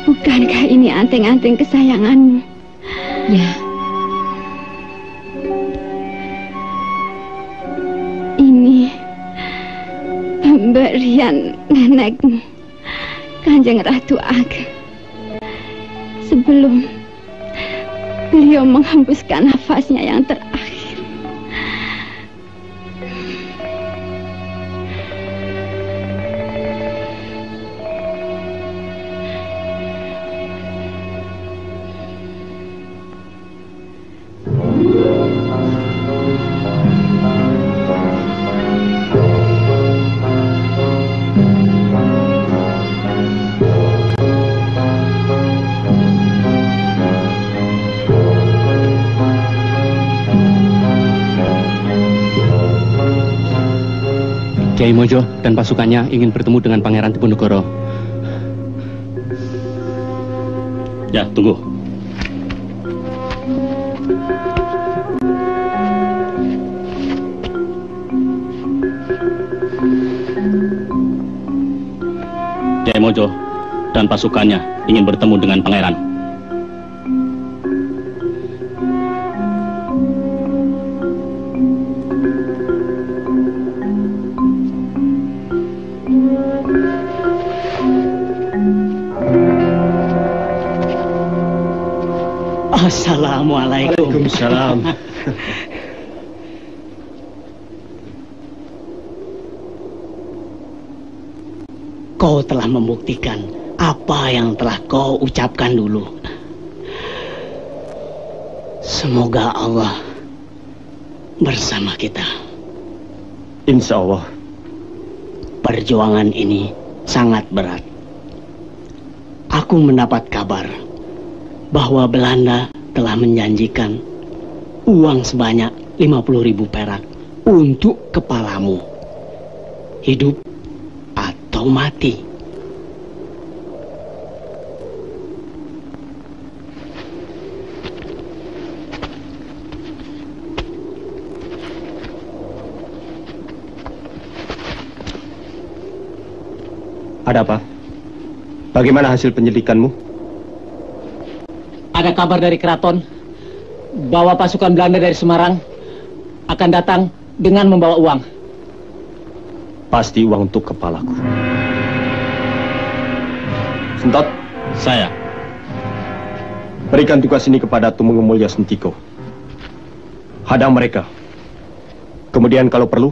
Bukankah ini anting-anting kesayanganmu? Ya. Ini pemberian nenekmu, Kanjeng Ratu Ageng, sebelum beliau menghembuskan nafasnya yang terakhir. Kiai Mojo dan pasukannya ingin bertemu dengan Pangeran Diponegoro. Ya, tunggu. Kiai Mojo dan pasukannya ingin bertemu dengan pangeran. Assalamualaikum. Waalaikumsalam. Kau telah membuktikan apa yang telah kau ucapkan dulu. Semoga Allah bersama kita. Insya Allah. Perjuangan ini sangat berat. Aku mendapat kabar bahwa Belanda telah menjanjikan uang sebanyak 50.000 perak untuk kepalamu. Hidup atau mati. Ada apa? Bagaimana hasil penyelidikanmu? Ada kabar dari keraton bahwa pasukan Belanda dari Semarang akan datang dengan membawa uang. Pasti uang untuk kepalaku. Sentot, saya. Berikan tugas ini kepada Tumenggung Mulya Sentiko. Hadang mereka. Kemudian kalau perlu,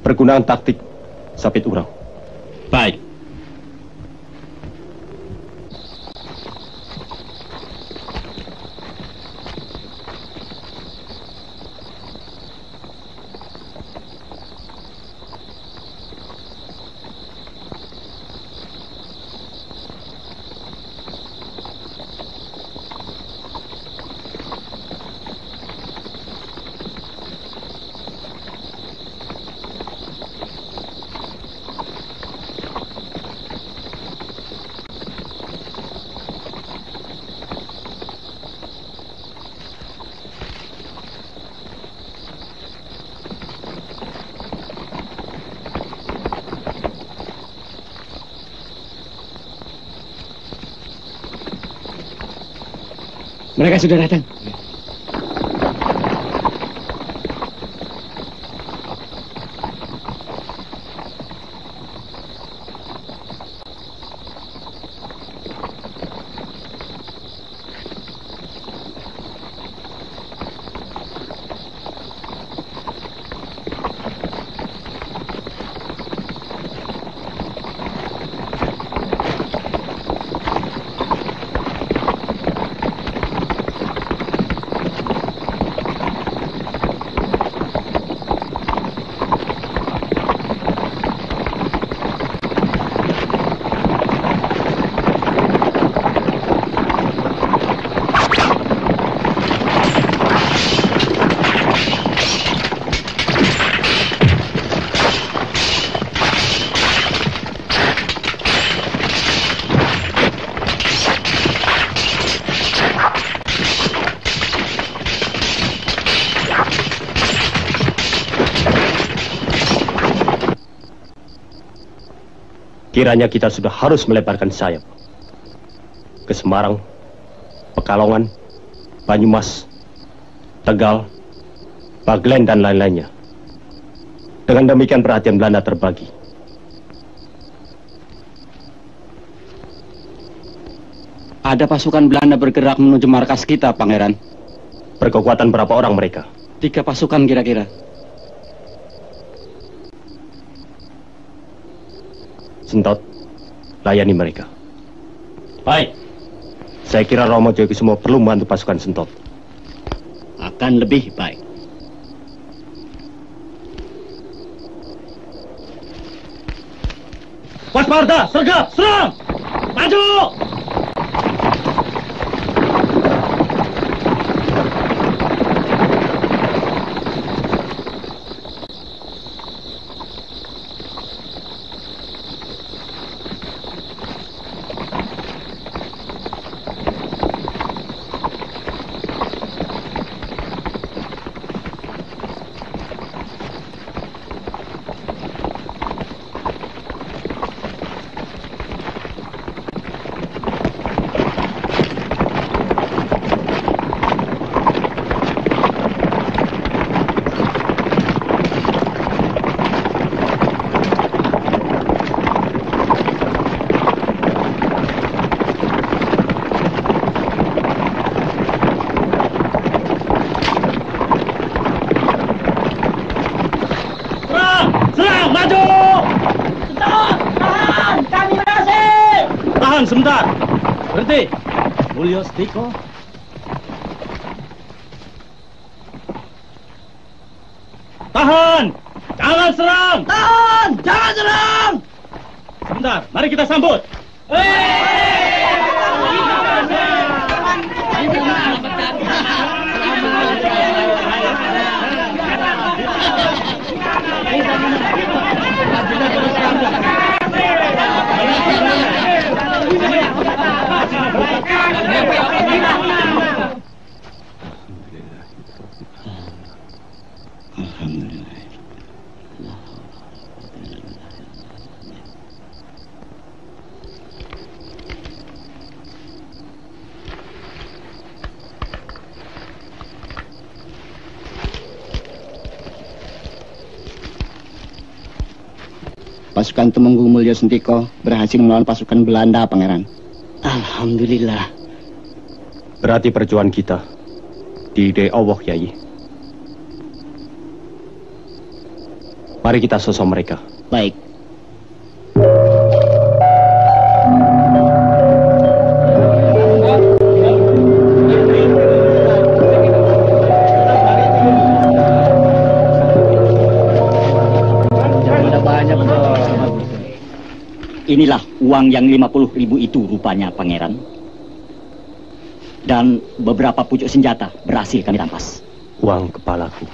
pergunakan taktik sapit urang. Baik. Mereka sudah datang. Kiranya kita sudah harus melebarkan sayap ke Semarang, Pekalongan, Banyumas, Tegal, Baglen, dan lain-lainnya. Dengan demikian perhatian Belanda terbagi. Ada pasukan Belanda bergerak menuju markas kita, Pangeran. Berkekuatan berapa orang mereka? 3 pasukan kira-kira. Sentot, layani mereka. Baik. Saya kira Romo Joyokusumo perlu membantu pasukan Sentot. Akan lebih baik. Waspada, sergap, serang! Maju! Tahan sebentar. Berhenti. Mulyo Stiko. Tahan. Jangan serang. Tahan! Jangan serang! Sebentar, mari kita sambut. Pasukan Tumenggung Mulyo Sentiko berhasil melawan pasukan Belanda, Pangeran. Alhamdulillah. Berarti perjuangan kita diridai Allah, Yai. Mari kita sosok mereka. Baik. Inilah uang yang 50.000 itu rupanya, Pangeran. Dan beberapa pucuk senjata berhasil kami rampas. Uang kepalaku.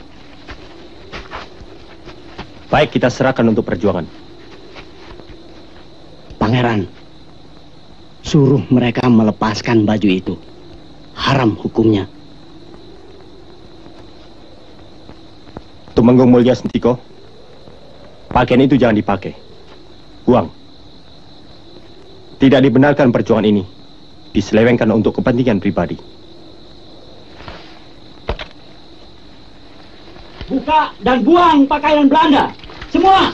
Baik, kita serahkan untuk perjuangan. Pangeran, suruh mereka melepaskan baju itu. Haram hukumnya. Tumenggung Mulyo Sentiko, pakaian itu jangan dipakai. Uang. Tidak dibenarkan perjuangan ini diselewengkan untuk kepentingan pribadi. Buka dan buang pakaian Belanda. Semua.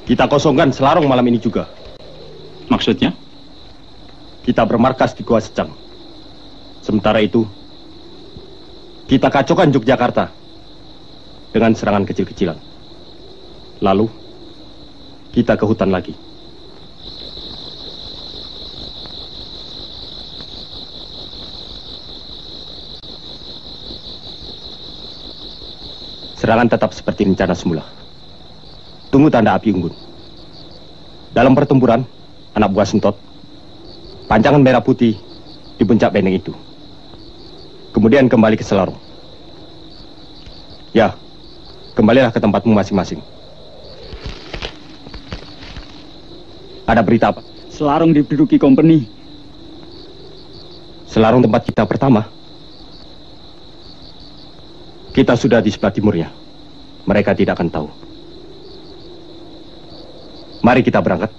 Kita kosongkan Selarong malam ini juga. Maksudnya? Kita bermarkas di Gua Secang. Sementara itu, kita kacaukan Yogyakarta dengan serangan kecil-kecilan. Lalu, kita ke hutan lagi. Serangan tetap seperti rencana semula. Tunggu tanda api unggun. Dalam pertempuran, anak buah Sentot, pancangan merah putih di puncak benteng itu. Kemudian kembali ke Selarong. Ya, kembalilah ke tempatmu masing-masing. Ada berita apa? Selarong diduduki kompeni. Selarong tempat kita pertama. Kita sudah di sebelah timurnya. Mereka tidak akan tahu. Mari kita berangkat.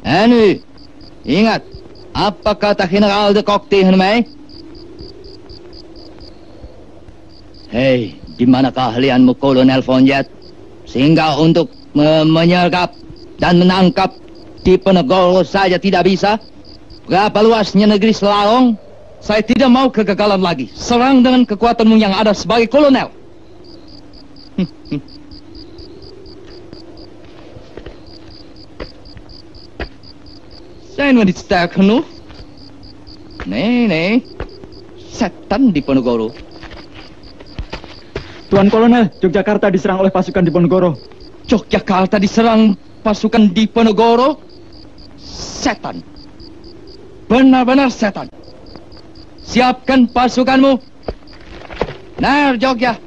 Anu, ingat, apa kata General de Kock tegen mij? Hei, di mana keahlianmu, Kolonel Von Jet? Sehingga untuk menyergap dan menangkap Diponegoro saja tidak bisa? Berapa luasnya negeri Selarong? Saya tidak mau kegagalan lagi. Serang dengan kekuatanmu yang ada sebagai kolonel. Zijn we niet sterk genoeg? Nee. Setan Diponegoro. Tuan Kolonel, Yogyakarta diserang oleh pasukan Diponegoro. Yogyakarta diserang pasukan Diponegoro? Setan. Benar-benar setan. Siapkan pasukanmu. Nar Jogja.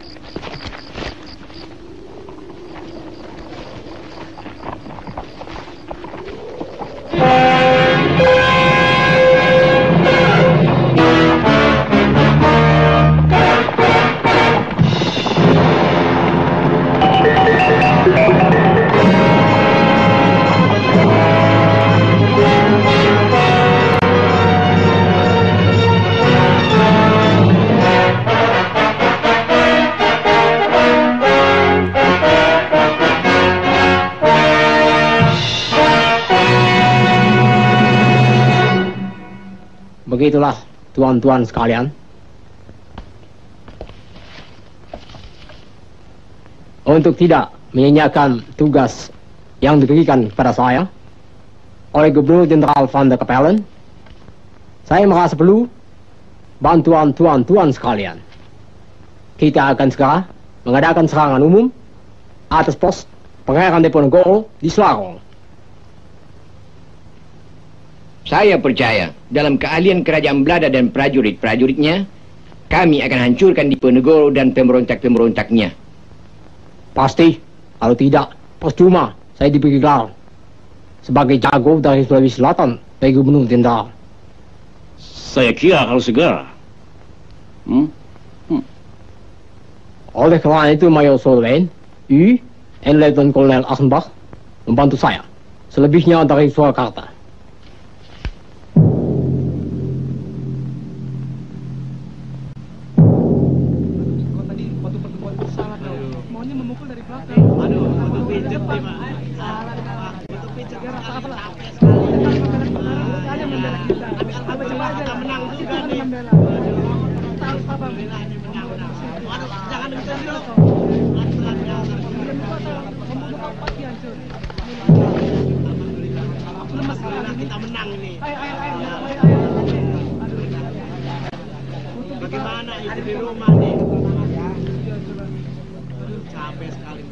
Begitulah, tuan-tuan sekalian. Untuk tidak menyanyiakan tugas yang diberikan kepada saya oleh Gubernur Jenderal Van der Capellen, saya merasa perlu bantuan tuan-tuan sekalian. Kita akan segera mengadakan serangan umum atas pos Pangeran Diponegoro di Selarong. Saya percaya dalam keahlian kerajaan Belanda dan prajurit-prajuritnya, kami akan hancurkan Diponegoro dan pemberontak-pemberontaknya. Pasti, kalau tidak, percuma saya diberi gelar sebagai jago dari Sulawesi Selatan bagi Gubernur Jenderal. Saya kira harus segera. Oleh karena itu, Mayor Solvein, dan Lieutenant Kolonel Asenbach membantu saya. Selebihnya dari Surakarta. Kita menang ini. Bagaimana itu di rumah nih? Capek sekali.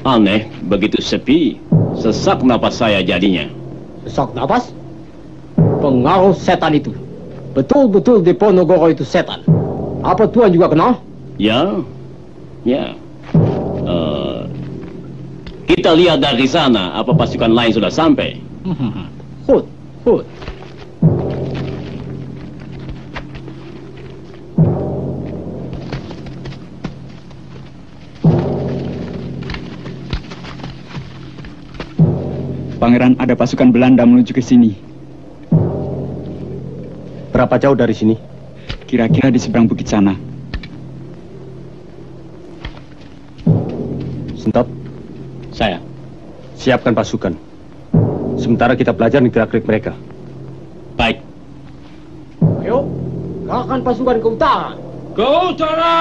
Aneh, begitu sepi, sesak napas saya jadinya. Sesak napas? Pengaruh setan itu. Betul-betul Diponegoro itu setan. Apa Tuan juga kenal? Ya. Kita lihat dari sana apa pasukan lain sudah sampai. Hut. Pangeran, ada pasukan Belanda menuju ke sini. Berapa jauh dari sini? Kira-kira di seberang bukit sana. Sentop. Saya. Siapkan pasukan. Sementara kita belajar gerak-gerik mereka. Baik. Ayo, Gerakan pasukan ke utara. Ke utara!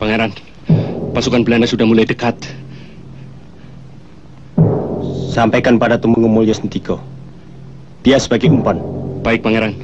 Pangeran, pasukan Belanda sudah mulai dekat. Sampaikan pada Tumenggung Mulyo Sentiko. Dia sebagai umpan. Baik, Pangeran.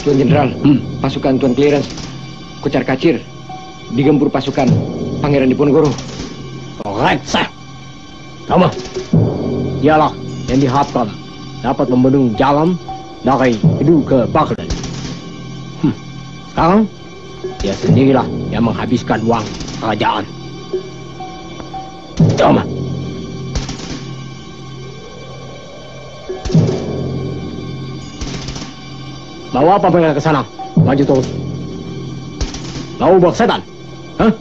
Tuan Jenderal, pasukan Tuan Clarence kocar kacir digempur pasukan Pangeran Diponegoro. Correct, sir. Kamu, dialah yang diharapkan dapat membendung jalan dari Kedu ke Baghdad. Sekarang, dia sendirilah yang menghabiskan uang kerajaan. Coba. Bawa apa mereka ke sana? Maju terus. Mau bawa setan? Hah?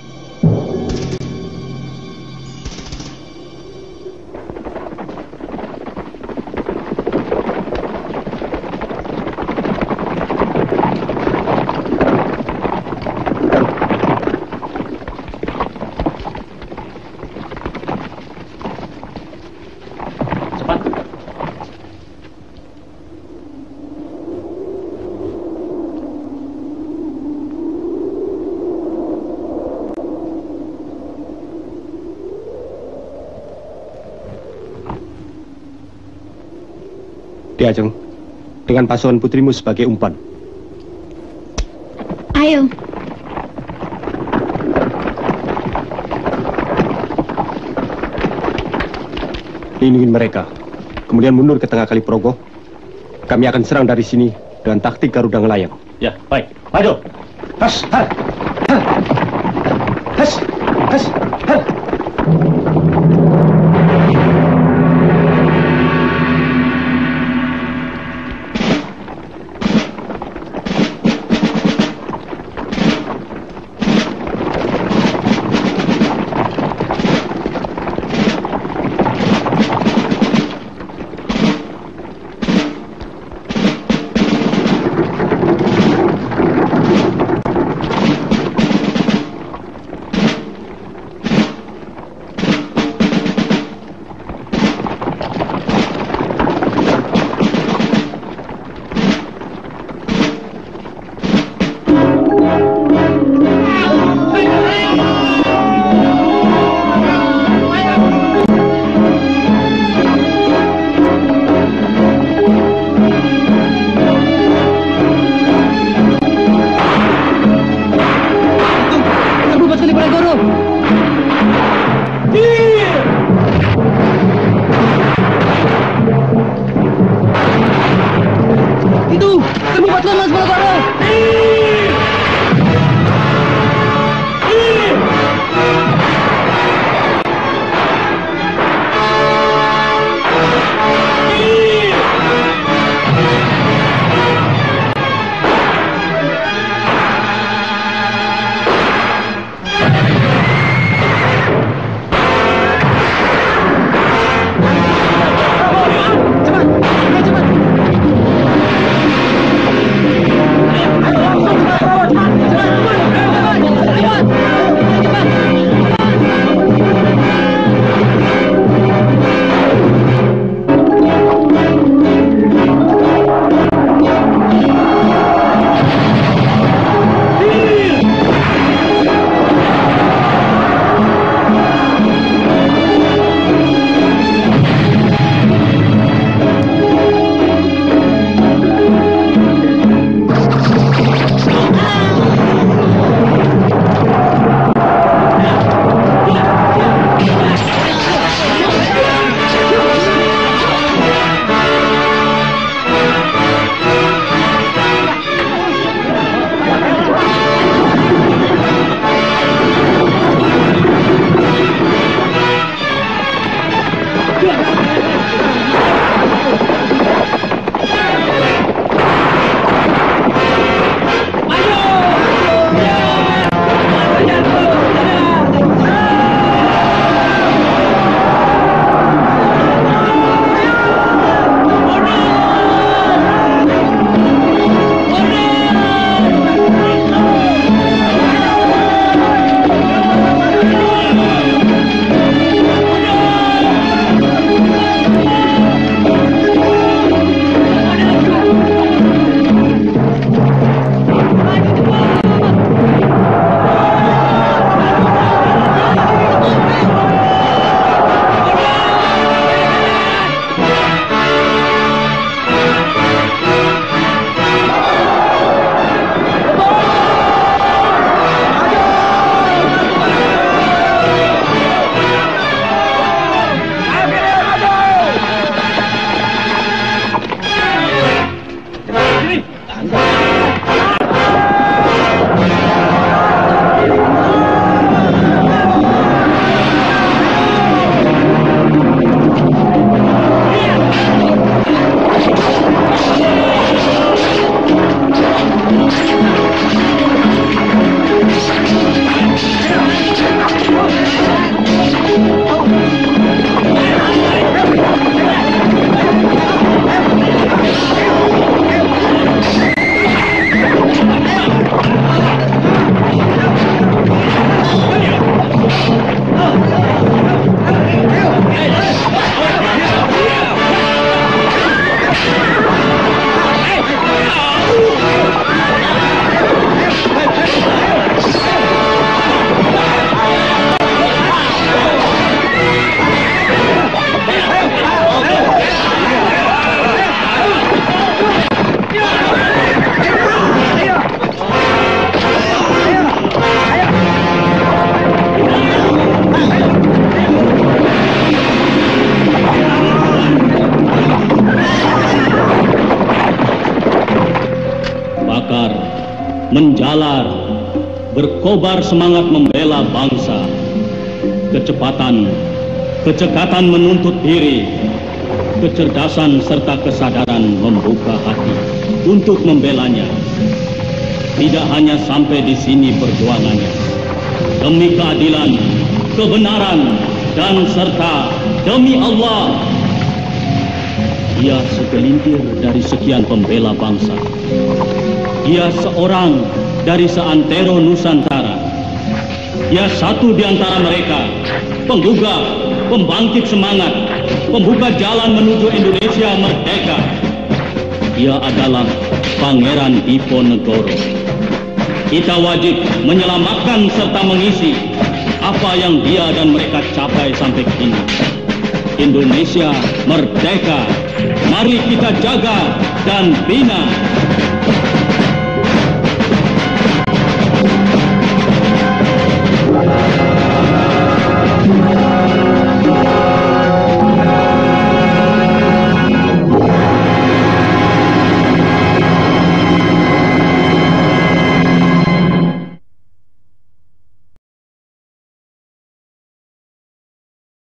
Diajeng, dengan pasukan putrimu sebagai umpan. Ayo. Lindungi mereka, kemudian mundur ke tengah Kali Progo. Kami akan serang dari sini dengan taktik Garuda Ngelayang. Ya, baik. Maju. Has, has, has, has, has. menjalar, berkobar semangat membela bangsa, kecepatan, kecekatan menuntut diri, kecerdasan serta kesadaran membuka hati untuk membelanya. Tidak hanya sampai di sini perjuangannya, demi keadilan, kebenaran, dan serta demi Allah. Dia segelintir dari sekian pembela bangsa. Dia seorang dari seantero Nusantara. Dia satu di antara mereka, penggugah, pembangkit semangat, pembuka jalan menuju Indonesia merdeka. Dia adalah Pangeran Diponegoro. Kita wajib menyelamatkan serta mengisi apa yang dia dan mereka capai sampai kini. Indonesia merdeka. Mari kita jaga dan bina.